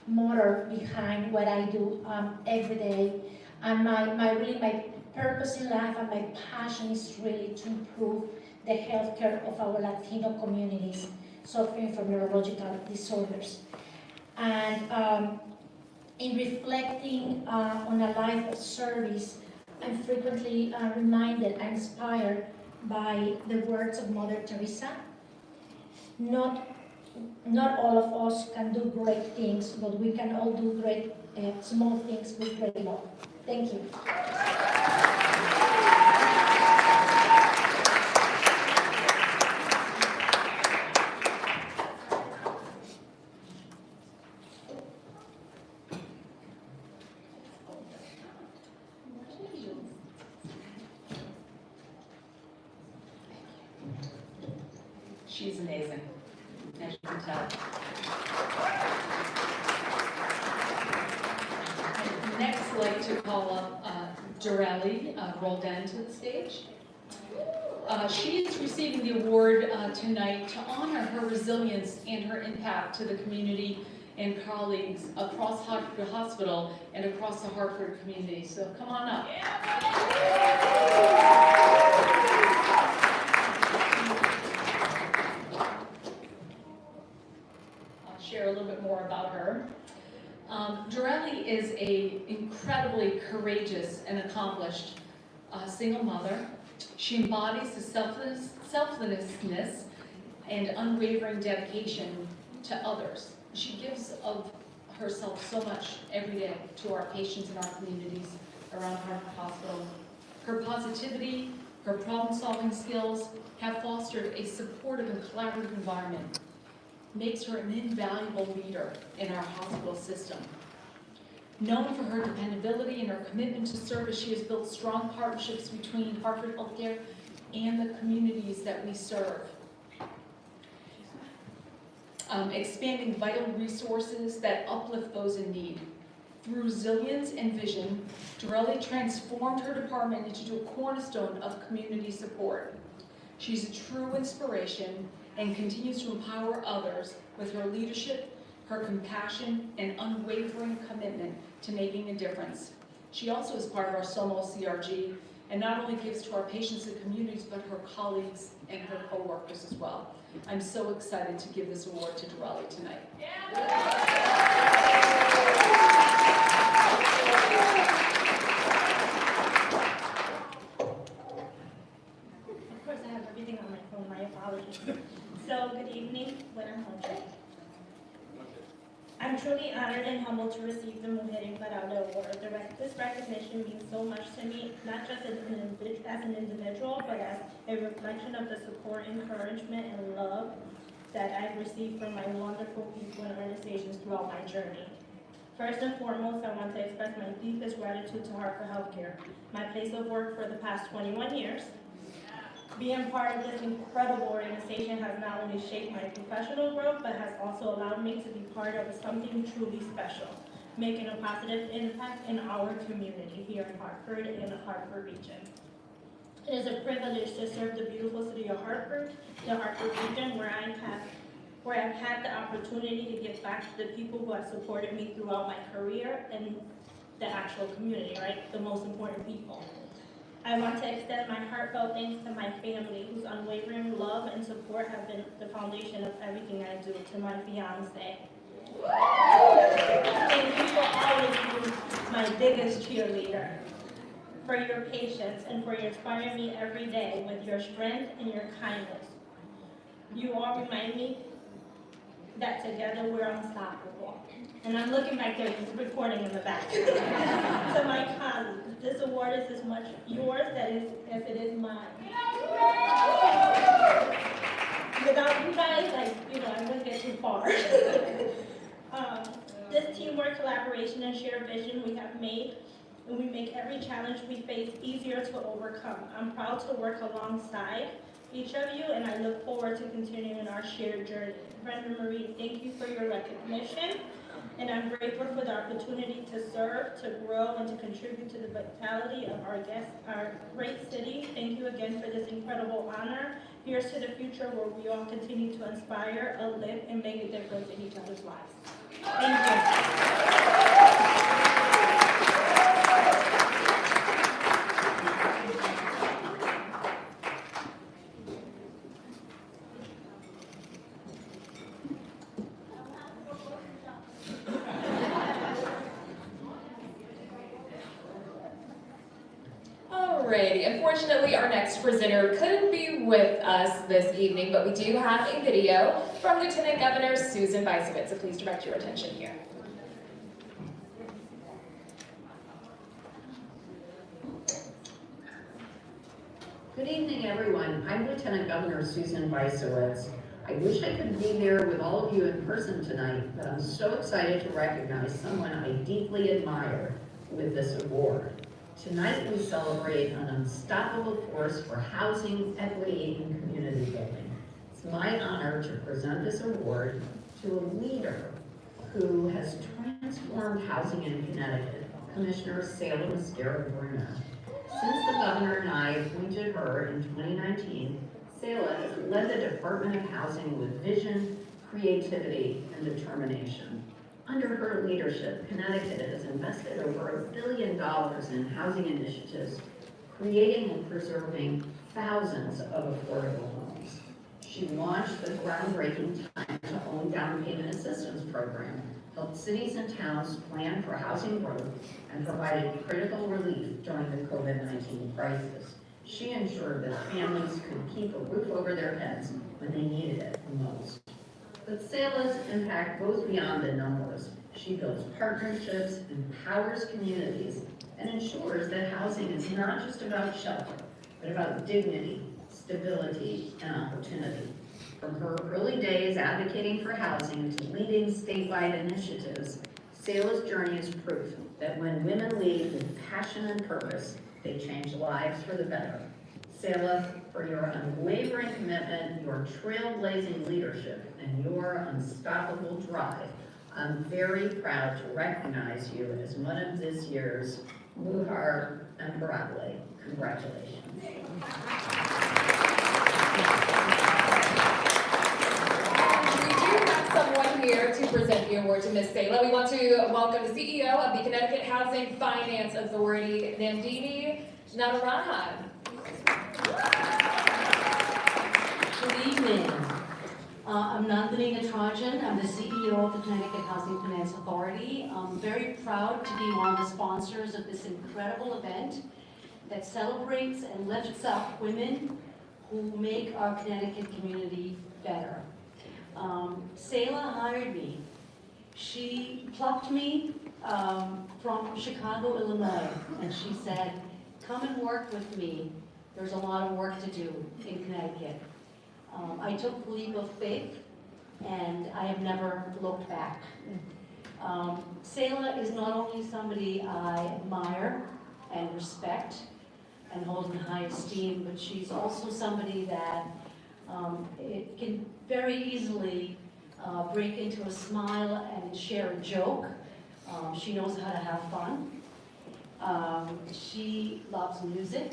L: motor behind what I do every day. And my purpose in life and my passion is really to improve the healthcare of our Latino communities suffering from neurological disorders. And in reflecting on a life of service, I'm frequently reminded and inspired by the words of Mother Teresa. Not all of us can do great things, but we can all do great small things with great love. Thank you.
K: She's amazing, as you can tell. I'd next like to call up Dorelli Roldan to the stage. She is receiving the award tonight to honor her resilience and her impact to the community and colleagues across Hartford Hospital and across the Hartford community. So come on up. Share a little bit more about her. Dorelli is an incredibly courageous and accomplished single mother. She embodies the selflessness and unwavering dedication to others. She gives of herself so much every day to our patients and our communities around Hartford Hospital. Her positivity, her problem-solving skills have fostered a supportive and collaborative environment. Makes her an invaluable leader in our hospital system. Known for her dependability and her commitment to service, she has built strong partnerships between Hartford Healthcare and the communities that we serve. Expanding vital resources that uplift those in need. Through resilience and vision, Dorelli transformed her department into a cornerstone of community support. She's a true inspiration and continues to empower others with her leadership, her compassion, and unwavering commitment to making a difference. She also is part of our Somos CRG and not only gives to our patients and communities, but her colleagues and her coworkers as well. I'm so excited to give this award to Durali tonight.
H: Of course, I have everything on my phone, my apologies. So, good evening, buenas noches. I'm truly honored and humbled to receive the Mujer Imparable Award. This recognition means so much to me, not just as an individual, but as a reflection of the support, encouragement, and love that I've received from my wonderful people and organizations throughout my journey. First and foremost, I want to express my deepest gratitude to Hartford Healthcare, my place of work for the past 21 years. Being part of this incredible organization has not only shaped my professional growth, but has also allowed me to be part of something truly special, making a positive impact in our community here in Hartford and the Hartford region. It is a privilege to serve the beautiful city of Hartford, the Hartford region, where I've had the opportunity to give back to the people who have supported me throughout my career and the actual community, right? The most important people. I want to extend my heartfelt thanks to my family, whose unwavering love and support have been the foundation of everything I do, to my fiance. Thank you for always being my biggest cheerleader, for your patience, and for inspiring me every day with your strength and your kindness. You all remind me that together we're unstoppable. And I'm looking back there, just recording in the back. To my colleagues, this award is as much yours as it is mine. Without you guys, I wouldn't get too far. This teamwork, collaboration, and shared vision we have made, and we make every challenge we face easier to overcome. I'm proud to work alongside each of you, and I look forward to continuing our shared journey. Brenda Marie, thank you for your recognition, and I'm grateful for the opportunity to serve, to grow, and to contribute to the vitality of our great city. Thank you again for this incredible honor. Here's to the future where we all continue to inspire, uplift, and make a difference in each other's lives. Thank you.
D: Alrighty, unfortunately our next presenter couldn't be with us this evening, but we do have a video from Lieutenant Governor Susan Bysiewicz, so please direct your attention here.
F: Good evening, everyone. I'm Lieutenant Governor Susan Bysiewicz. I wish I could be there with all of you in person tonight, but I'm so excited to recognize someone I deeply admire with this award. Tonight we celebrate an unstoppable force for housing, equity, and community building. It's my honor to present this award to a leader who has transformed housing in Connecticut, Commissioner Salem Brenda. Since the governor and I appointed her in 2019, Salem has led the Department of Housing with vision, creativity, and determination. Under her leadership, Connecticut has invested over $1 billion in housing initiatives, creating and preserving thousands of affordable homes. She launched the groundbreaking Time to Own Down Payment Assistance Program, helped cities and towns plan for housing growth, and provided critical relief during the COVID-19 crisis. She ensured that families could keep a roof over their heads when they needed it the most. But Salah's impact goes beyond the numbers. She builds partnerships, empowers communities, and ensures that housing is not just about shelter, but about dignity, stability, and opportunity. From her early days advocating for housing to leading statewide initiatives, Salah's journey is proof that when women lead with passion and purpose, they change lives for the better. Salah, for your unwavering commitment, your trailblazing leadership, and your unstoppable drive, I'm very proud to recognize you as one of this year's Mujer Imparable. Congratulations.
D: We do have someone here to present the award to Ms. Salah. We want to welcome the CEO of the Connecticut Housing Finance Authority, Nandini Nadarana.
M: Good evening. I'm Nandini Natarajan. I'm the CEO of the Connecticut Housing Finance Authority. I'm very proud to be one of the sponsors of this incredible event that celebrates and lifts up women who make our Connecticut community better. Selah hired me. She plucked me from Chicago, Illinois, and she said, come and work with me. There's a lot of work to do in Connecticut. I took the leap of faith, and I have never looked back. Selah is not only somebody I admire and respect and hold in high esteem, but she's also somebody that it can very easily break into a smile and share a joke. She knows how to have fun. She loves music,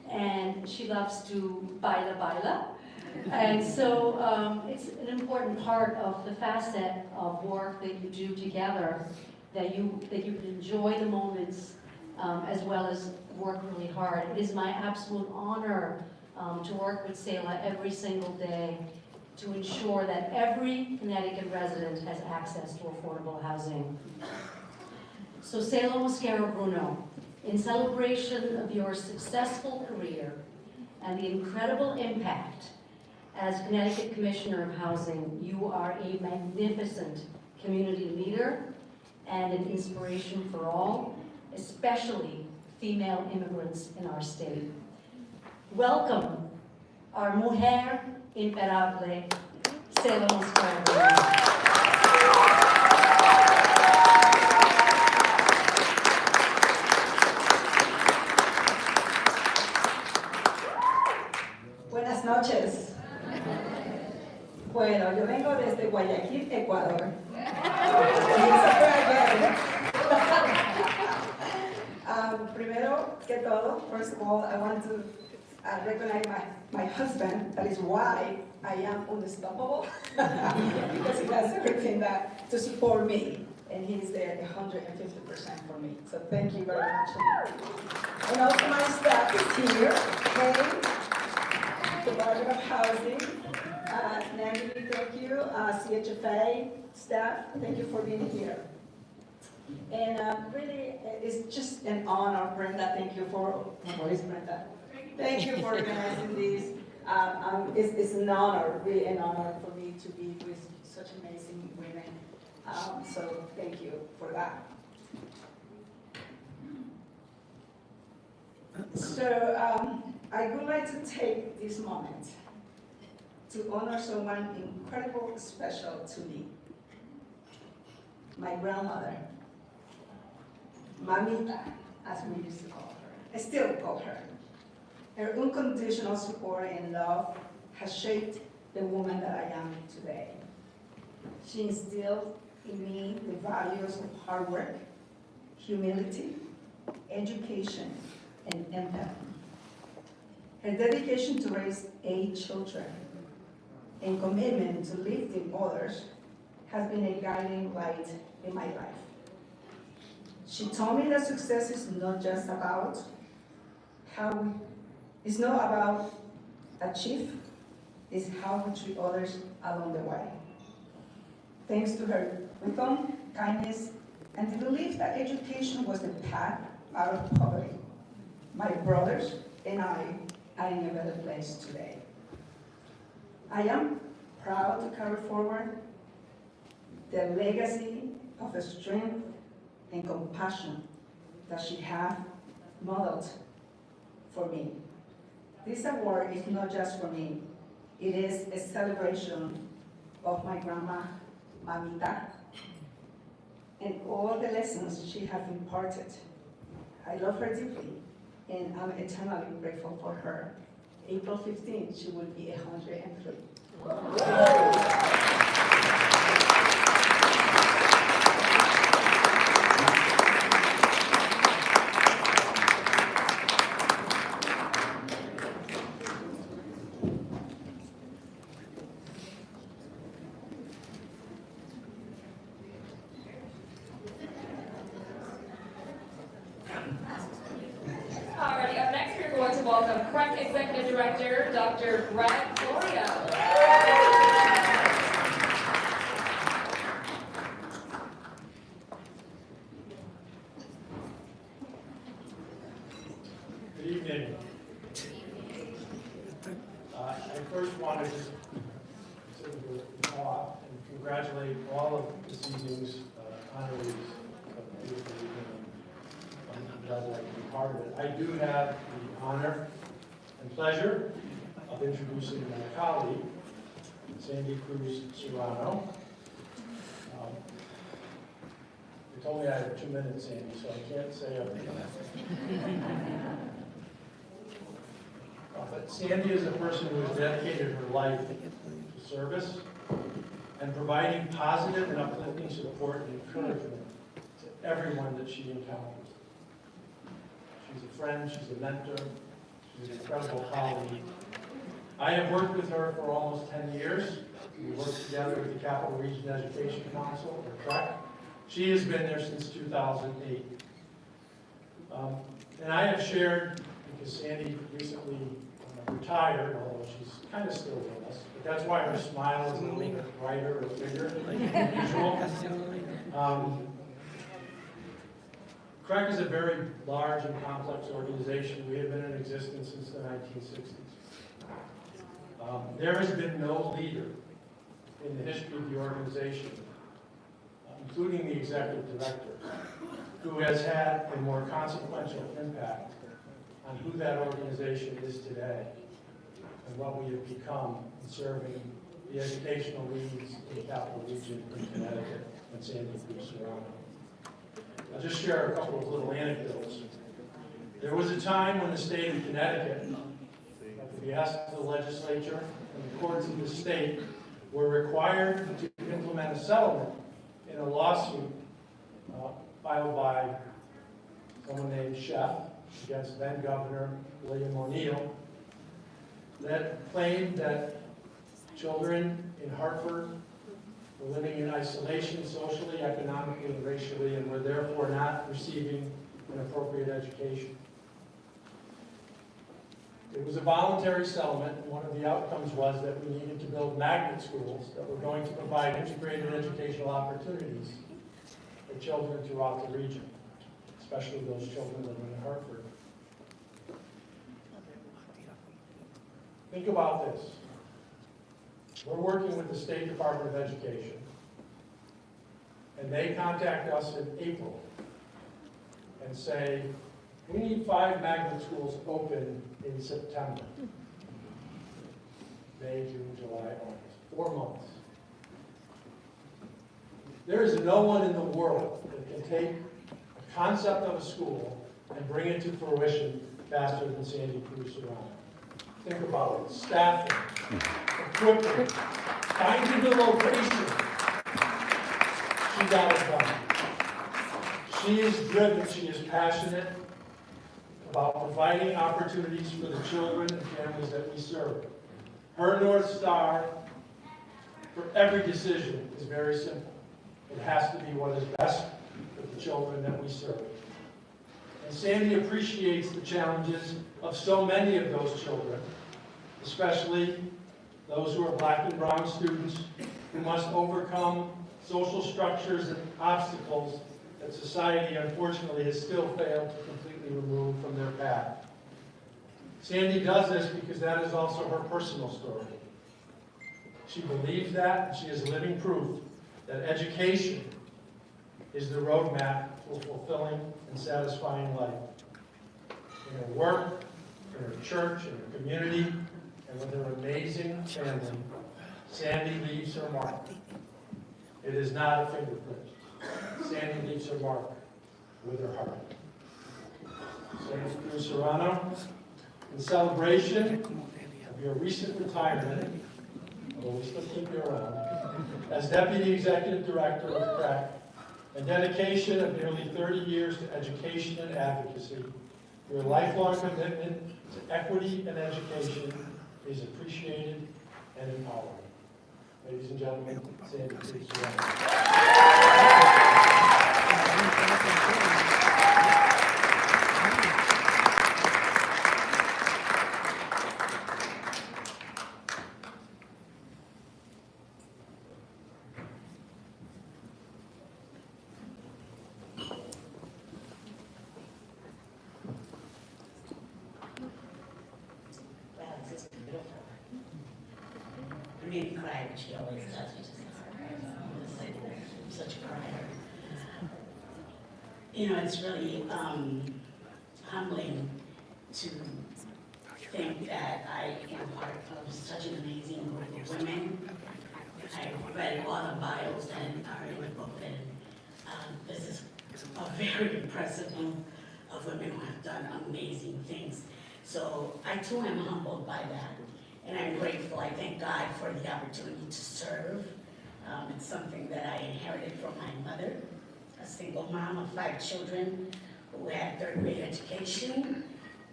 M: and she loves to baila. And so it's an important part of the facet of work that you do together, that you can enjoy the moments as well as work really hard. It is my absolute honor to work with Selah every single day to ensure that every Connecticut resident has access to affordable housing. So Selah Mosquera Bruno, in celebration of your successful career and the incredible impact as Connecticut Commissioner of Housing, you are a magnificent community leader and an inspiration for all, especially female immigrants in our state. Welcome, our Mujer Imparable, Selah Mosquera Bruno.
N: Buenas noches. Bueno, yo vengo desde Guayaquil, Ecuador. Primero que todo, first of all, I want to recognize my husband. That is why I am unstoppable, because he does everything to support me, and he's there 150% for me. So thank you very much. And also my staff is here. Hey, Department of Housing. Nandini, thank you. CHFA staff, thank you for being here. And really, it's just an honor, Brenda. Thank you for, what is Brenda? Thank you for organizing this. It's an honor, really an honor for me to be with such amazing women. So thank you for that. So I would like to take this moment to honor someone incredible, special to me. My grandmother, Mamita, as we used to call her. I still call her. Her unconditional support and love has shaped the woman that I am today. She instilled in me the values of hard work, humility, education, and empathy. Her dedication to raise 8 children and commitment to lifting others has been a guiding light in my life. She told me that success is not just about it's not about achieve, it's how we treat others along the way. Thanks to her wisdom, kindness, and the belief that education was the path out of poverty, my brothers and I are in a better place today. I am proud to carry forward the legacy of the strength and compassion that she has modeled for me. This award is not just for me, it is a celebration of my grandma, Mamita, and all the lessons she has imparted. I love her deeply, and I'm eternally grateful for her. April 15th, she will be 103.
D: Alrighty, Director, Dr. Brett Florio.
O: Good evening. I first wanted to and congratulate all of this evening's honorees of the beautiful evening. I'm glad that I can be part of it. I do have the honor and pleasure of introducing my colleague, Sandy Cruz Serrano. You told me I had 2 minutes, Sandy, so I can't say everything. But Sandy is a person who has dedicated her life to service and providing positive and uplifting support and encouragement to everyone that she encounters. She's a friend, she's a mentor, she's an incredible colleague. I have worked with her for almost 10 years. We worked together with the Capital Region Education Council, or CREC. She has been there since 2008. And I have shared, because Sandy recently retired, although she's kind of still with us, but that's why her smile is a little bit brighter or bigger than usual. CREC is a very large and complex organization. We have been in existence since the 1960s. There has been no leader in the history of the organization, including the executive director, who has had a more consequential impact on who that organization is today and what we have become in serving the educational needs in the Capital Region in Connecticut and Sandy Cruz Serrano. I'll just share a couple of little anecdotes. There was a time when the state of Connecticut, at the behest of the legislature and the courts of the state, were required to implement a settlement in a lawsuit filed by someone named Chef against then Governor William O'Neill that claimed that children in Hartford were living in isolation socially, economically, and racially, and were therefore not receiving an appropriate education. It was a voluntary settlement, and one of the outcomes was that we needed to build magnet schools that were going to provide integrated educational opportunities for children throughout the region, especially those children living in Hartford. Think about this. We're working with the State Department of Education, and they contact us in April and say, we need 5 magnet schools open in September. May, June, July, August. 4 months. There is no one in the world that can take a concept of a school and bring it to fruition faster than Sandy Cruz Serrano. Think about it. Staffing, equipment, finding the location. She got it done. She is driven, she is passionate about providing opportunities for the children and families that we serve. Her North Star for every decision is very simple. It has to be what is best for the children that we serve. And Sandy appreciates the challenges of so many of those children, especially those who are Black and brown students who must overcome social structures and obstacles that society unfortunately has still failed to completely remove from their path. Sandy does this because that is also her personal story. She believes that, and she is living proof that education is the roadmap to a fulfilling and satisfying life. In her work, in her church, in her community, and with her amazing family, Sandy leaves her mark. It is not a fingerprint. Sandy leaves her mark with her heart. Sandy Cruz Serrano, in celebration of your recent retirement, although we still keep you around, as Deputy Executive Director of CREC, and dedication of nearly 30 years to education and advocacy, your lifelong commitment to equity and education is appreciated and empowering. Ladies and gentlemen, Sandy Cruz Serrano.
P: made me cry, but she always does. She just such a crier. You know, it's really humbling to think that I am part of such an amazing group of women. I read all the bios that are in the book, and this is a very impressive group of women who have done amazing things. So I too am humbled by that, and I'm grateful. I thank God for the opportunity to serve. It's something that I inherited from my mother, a single mom of 5 children who had 3rd grade education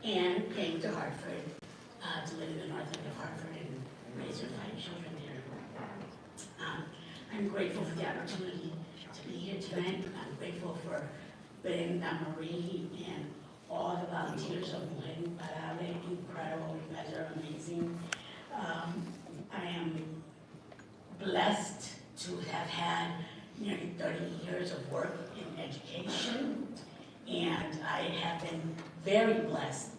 P: and came to Hartford to live in the north end of Hartford and raise her 5 children there. I'm grateful for the opportunity to be here tonight. I'm grateful for Brenda, Marie, and all the volunteers of Mujer Imparable. Incredible, you guys are amazing. I am blessed to have had nearly 30 years of work in education, and I have been very blessed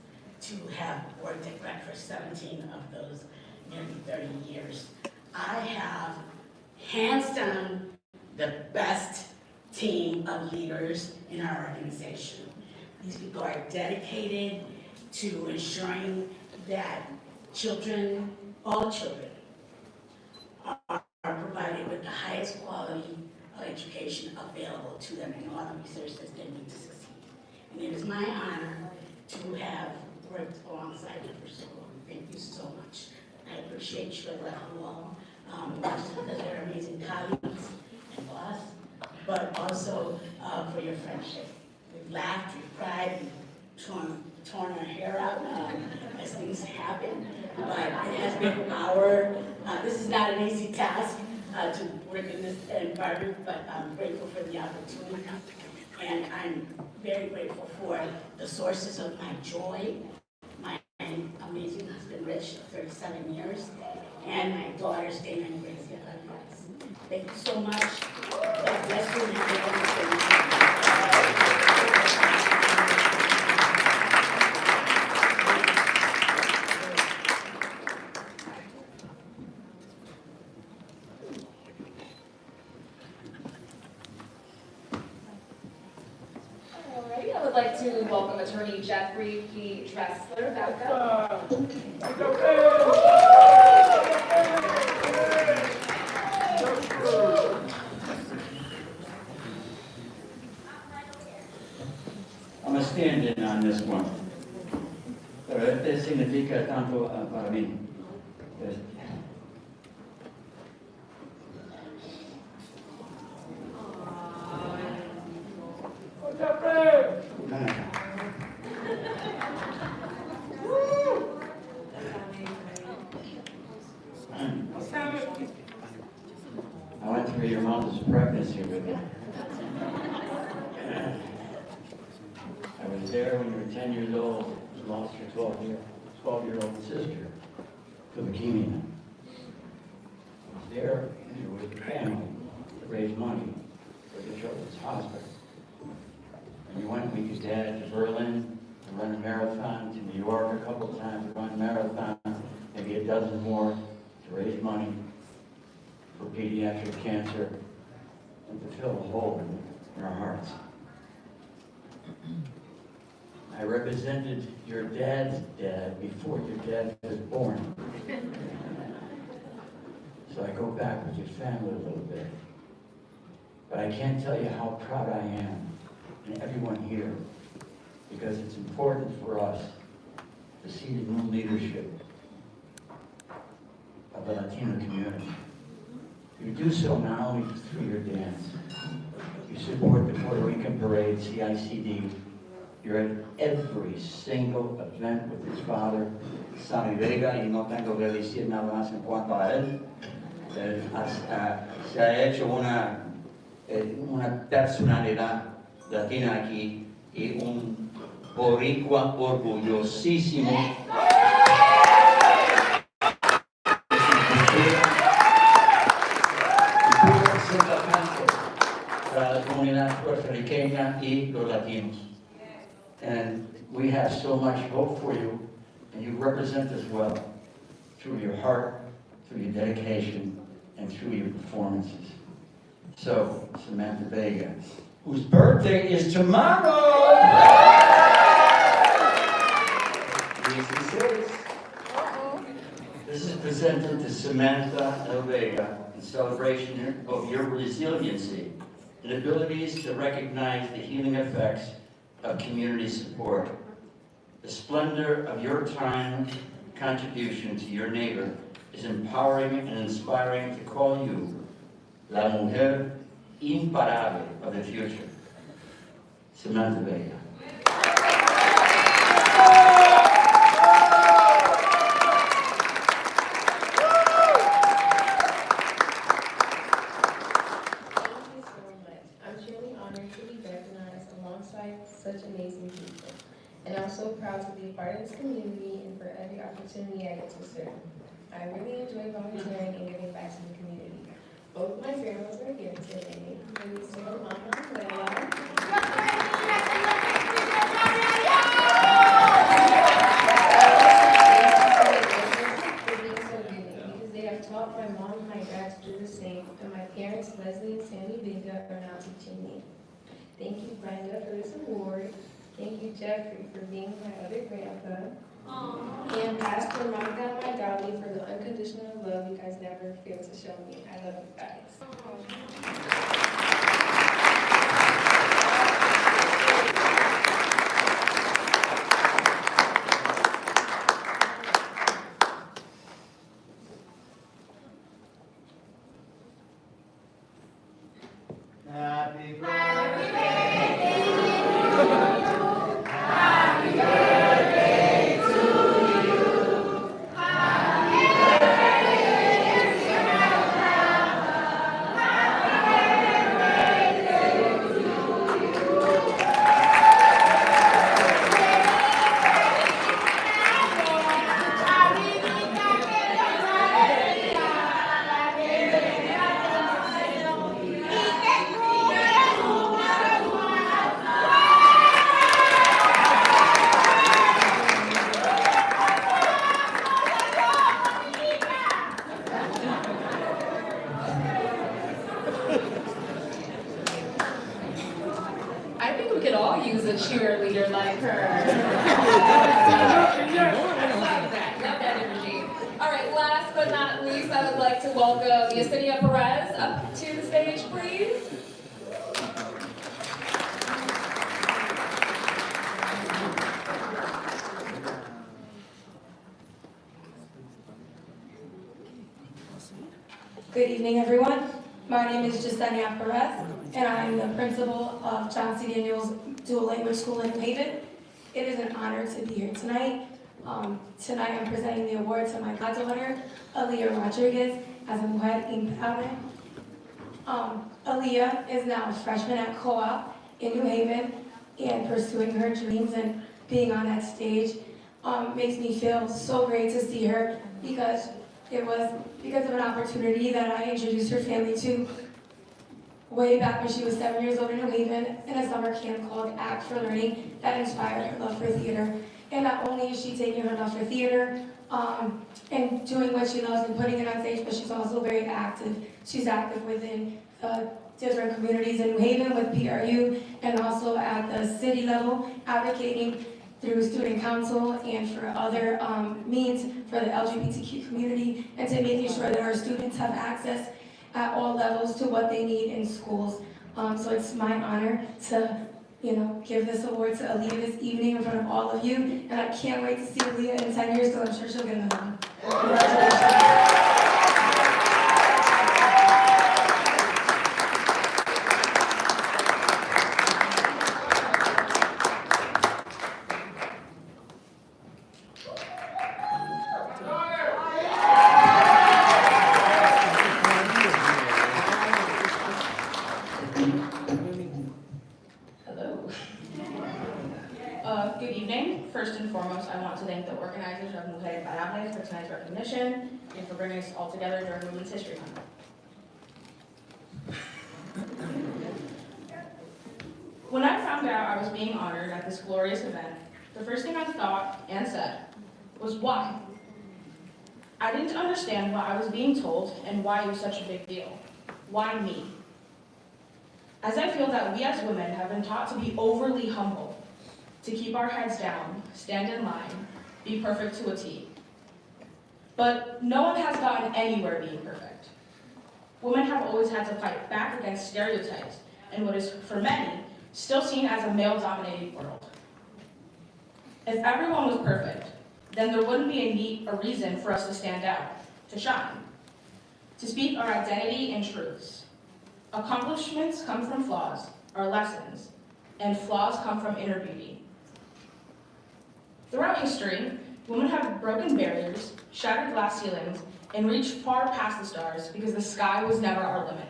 P: to have worked at Breck for 17 of those nearly 30 years. I have, hands down, the best team of leaders in our organization. These people are dedicated to ensuring that children, all children, are provided with the highest quality of education available to them and all the resources they need to succeed. And it is my honor to have worked alongside you for so long. Thank you so much. I appreciate you all, not just because they're amazing colleagues and boss, but also for your friendship. We've laughed, we've cried, we've torn our hair out as things happen, but it has been this is not an easy task to work in this environment, but I'm grateful for the opportunity, and I'm very grateful for the sources of my joy, my amazing husband Rich of 37 years, and my daughters Dana and Gracie. I love you guys. Thank you so much. God bless you and have a wonderful day.
D: Alrighty, I would like to welcome Attorney Jeffrey P. Dressler back up.
I: I'm going to stand in on this one. Pero este significa tanto para mí. I went through your mother's pregnancy with you. I was there when you were 10 years old, lost your 12-year-old sister to leukemia. I was there with your family to raise money for the children's hospital. And you went with your dad to Berlin to run a marathon, to New York a couple of times to run a marathon, maybe a dozen more to raise money for pediatric cancer and to fill a hole in our hearts. I represented your dad's dad before your dad was born. So I go back with your family a little bit. But I can't tell you how proud I am, and everyone here, because it's important for us to see the new leadership of the Latina community. You do so not only through your dance, you support the Puerto Rican Parade, CICD. You're at every single event with his father, Sammy Vega, y no tengo que decir nada más en cuanto a él. Se ha hecho una personalidad latina aquí y un boricua orgullosísimo. Para la comunidad puertorriqueña y los latinos. And we have so much hope for you, and you represent us well through your heart, through your dedication, and through your performances. So, Samantha Vega, whose birthday is tomorrow! This is presented to Samantha L. Vega in celebration of your resiliency and abilities to recognize the healing effects of community support. The splendor of your time contribution to your neighbor is empowering and inspiring to call you La Mujer Imparable of the future. Samantha Vega.
Q: Such amazing people. And I'm so proud to be a part of this community and for every opportunity I get to serve. I really enjoy volunteering and giving back to the community. Both my grandmas are here today. Please say Mama Bella. Because they have taught my mom and my dad to do the same, and my parents, Leslie and Sammy Vega, are now teaching me. Thank you, Brenda, for this award. Thank you, Jeffrey, for being my other grandpa. Aww. And Pastor Magda Magali for the unconditional love you guys never fail to show me. I love you guys.
I: Happy birthday.
D: Cheerleader like her. Love that energy. All right, last but not least, I would like to welcome Yesenia Perez up to the stage, please.
R: Good evening, everyone. My name is Yesenia Perez, and I am the principal of John C. Daniels Dual Language School in New Haven. It is an honor to be here tonight. Tonight I'm presenting the award to my goddaughter, Aaliyah Rodriguez, as a Mujer Imparable. Aaliyah is now a freshman at Co-op in New Haven and pursuing her dreams, and being on that stage makes me feel so great to see her, because it was because of an opportunity that I introduced her family to way back when she was 7 years old in New Haven in a summer camp called Act for Learning that inspired her love for theater. And not only is she taking her love for theater and doing what she loves and putting it on stage, but she's also very active. She's active within different communities in New Haven with PRU, and also at the city level, advocating through student council and for other means for the LGBTQ community, and to making sure that our students have access at all levels to what they need in schools. So it's my honor to, give this award to Aaliyah this evening in front of all of you, and I can't wait to see Aaliyah in 10 years, because I'm sure she'll get another one. Congratulations.
S: Good evening. First and foremost, I want to thank the organizers of Mujer Imparable for tonight's recognition and for bringing us all together during Women's History Month. When I found out I was being honored at this glorious event, the first thing I thought and said was, why? I didn't understand what I was being told and why it was such a big deal. Why me? As I feel that we as women have been taught to be overly humble, to keep our heads down, stand in line, be perfect to a T. But no one has gotten anywhere being perfect. Women have always had to fight back against stereotypes in what is, for many, still seen as a male-dominated world. If everyone was perfect, then there wouldn't be a reason for us to stand out, to shine, to speak our identity and truths. Accomplishments come from flaws, or lessons, and flaws come from inner beauty. Throughout history, women have broken barriers, shattered glass ceilings, and reached far past the stars because the sky was never our limit.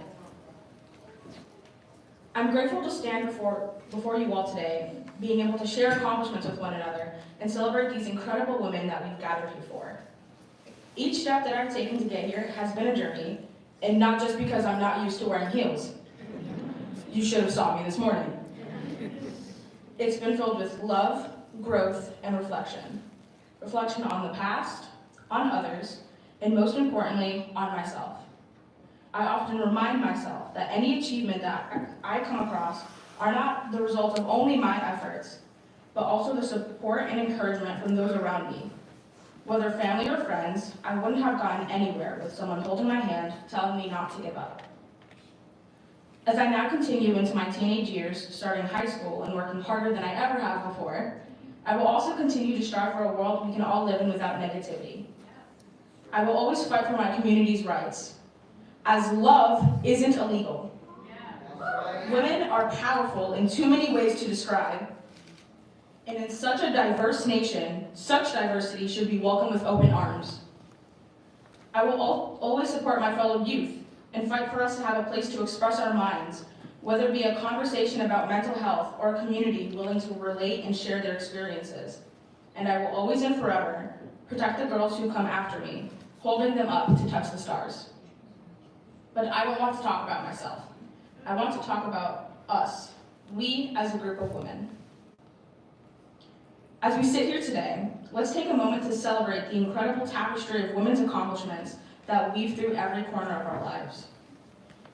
S: I'm grateful to stand before you all today, being able to share accomplishments with one another and celebrate these incredible women that we've gathered here for. Each step that I've taken to get here has been a journey, and not just because I'm not used to wearing heels. You should have saw me this morning. It's been filled with love, growth, and reflection. Reflection on the past, on others, and most importantly, on myself. I often remind myself that any achievement that I come across are not the result of only my efforts, but also the support and encouragement from those around me. Whether family or friends, I wouldn't have gotten anywhere with someone holding my hand, telling me not to give up. As I now continue into my teenage years, starting high school and working harder than I ever have before, I will also continue to strive for a world we can all live in without negativity. I will always fight for my community's rights, as love isn't illegal. Women are powerful in too many ways to describe, and in such a diverse nation, such diversity should be welcomed with open arms. I will always support my fellow youth and fight for us to have a place to express our minds, whether it be a conversation about mental health or a community willing to relate and share their experiences. And I will always and forever protect the girls who come after me, holding them up to touch the stars. But I don't want to talk about myself. I want to talk about us, we as a group of women. As we sit here today, let's take a moment to celebrate the incredible tapestry of women's accomplishments that weave through every corner of our lives.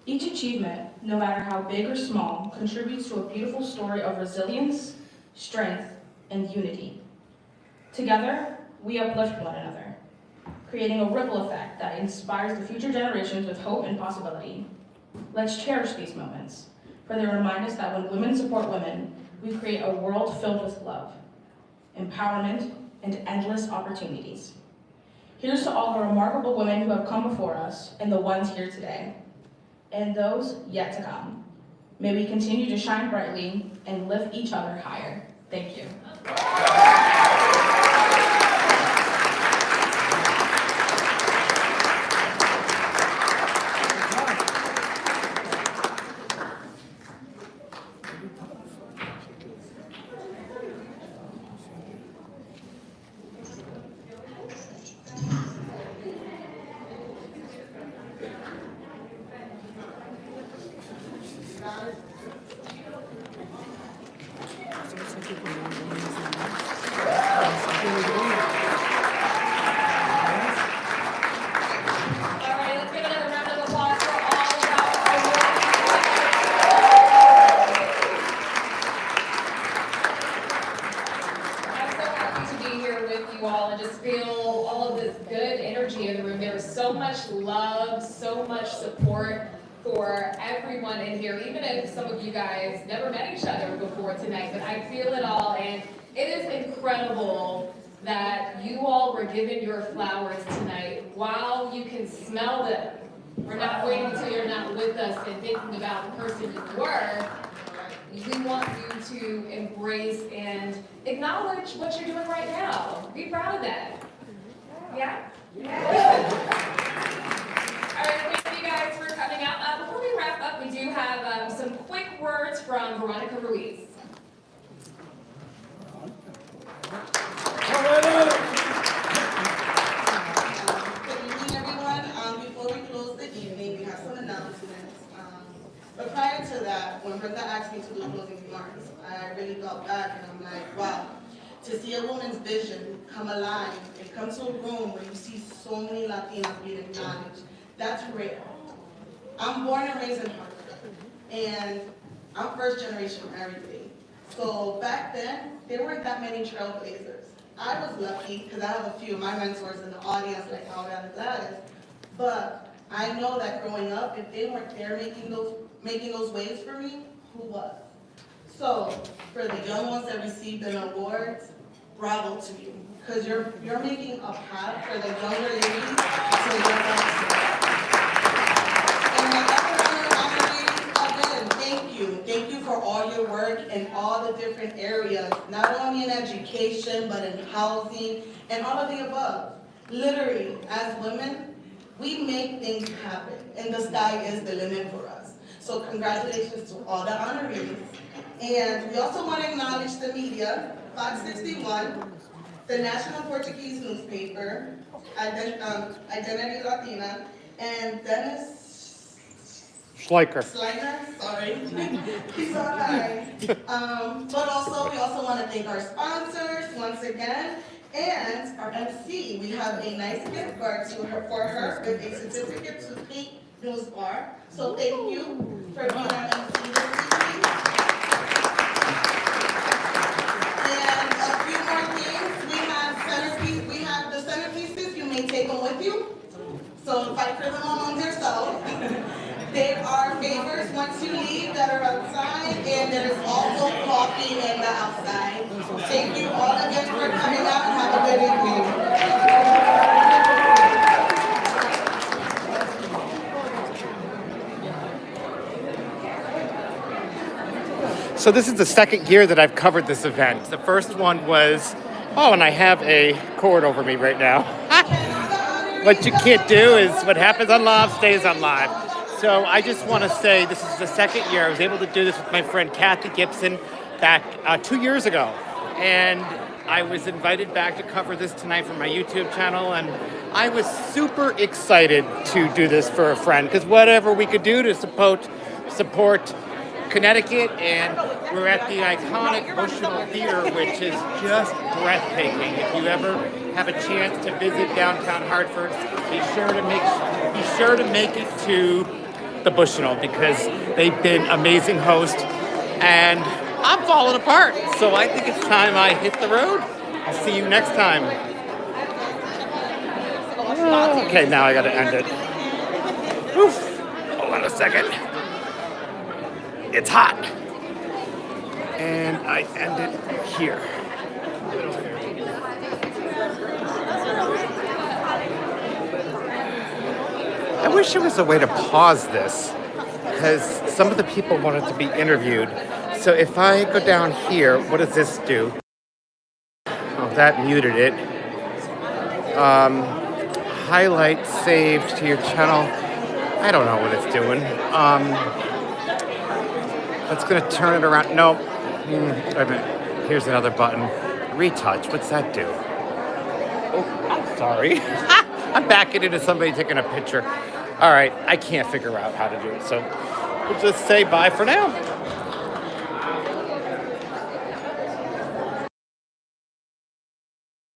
S: Each achievement, no matter how big or small, contributes to a beautiful story of resilience, strength, and unity. Together, we uplift one another, creating a ripple effect that inspires the future generations with hope and possibility. Let's cherish these moments, for they remind us that when women support women, we create a world filled with love, empowerment, and endless opportunities. Here's to all the remarkable women who have come before us and the ones here today, and those yet to come. May we continue to shine brightly and lift each other higher. Thank you. Support for everyone in here, even if some of you guys never met each other before tonight, but I feel it all, and it is incredible that you all were given your flowers tonight while you can smell them. We're not waiting until you're not with us and thinking about the person you were. We want you to embrace and acknowledge what you're doing right now. Be proud of that. Yeah? All right, thank you guys for coming out. Before we wrap up, we do have some quick words from Veronica Ruiz.
T: Good evening, everyone. Before we close the evening, we have some announcements. But prior to that, when Brenda asked me to do closing remarks, I really felt bad, and I'm like, wow. to see a woman's vision come alive and come to a room where you see so many Latinas being acknowledged, that's rare. I'm born and raised in Hartford, and I'm first generation everything. So back then, there weren't that many trailblazers. I was lucky because I have a few of my mentors in the audience, like Goya and Gladys. But I know that growing up, if they weren't there making those waves for me, who was? So for the young ones that received an awards, bravo to you, because you're making a path for the younger ladies to work out. And my other again, thank you for all your work in all the different areas, not only in education, but in housing and all of the above. Literally, as women, we make things happen, and the sky is the limit for us. So congratulations to all the honorees. And we also want to acknowledge the media, FOX61, the National Portuguese newspaper, Identity Latina, and Dennis
C: Schleicher.
T: Sorry. He's all right. But also, we also want to thank our sponsors once again, and our Emcee. We have a nice gift card for her with a certificate to Pink News Bar. So thank you for being our Emcee this evening. And a few more things. We have the centerpieces. You may take them with you. So fight for them among yourselves. There are favors once you leave that are outside, and there is also coffee in the outside. Thank you all again for coming out, and have a good evening.
C: So this is the second year that I've covered this event. The first one was, and I have a cord over me right now. What you can't do is what happens on live stays on live. So I just want to say this is the second year. I was able to do this with my friend Kathy Gibson back 2 years ago. And I was invited back to cover this tonight for my YouTube channel. And I was super excited to do this for a friend, because whatever we could do to support Connecticut, and we're at the iconic Bushnell Theater, which is just breathtaking. If you ever have a chance to visit downtown Hartford, be sure to make it to the Bushnell, because they've been amazing hosts, and I'm falling apart. So I think it's time I hit the road. I'll see you next time. Okay, now I gotta end it. Oof. Hold on a second. It's hot. And I end it here. I wish there was a way to pause this, because some of the people wanted to be interviewed. So if I go down here, what does this do? Oh, that muted it. Highlight saved to your channel. I don't know what it's doing. That's gonna turn it around. No. Here's another button. Retouch. What's that do? Oh, I'm sorry. I'm backing into somebody taking a picture. All right, I can't figure out how to do it. So we'll just say bye for now.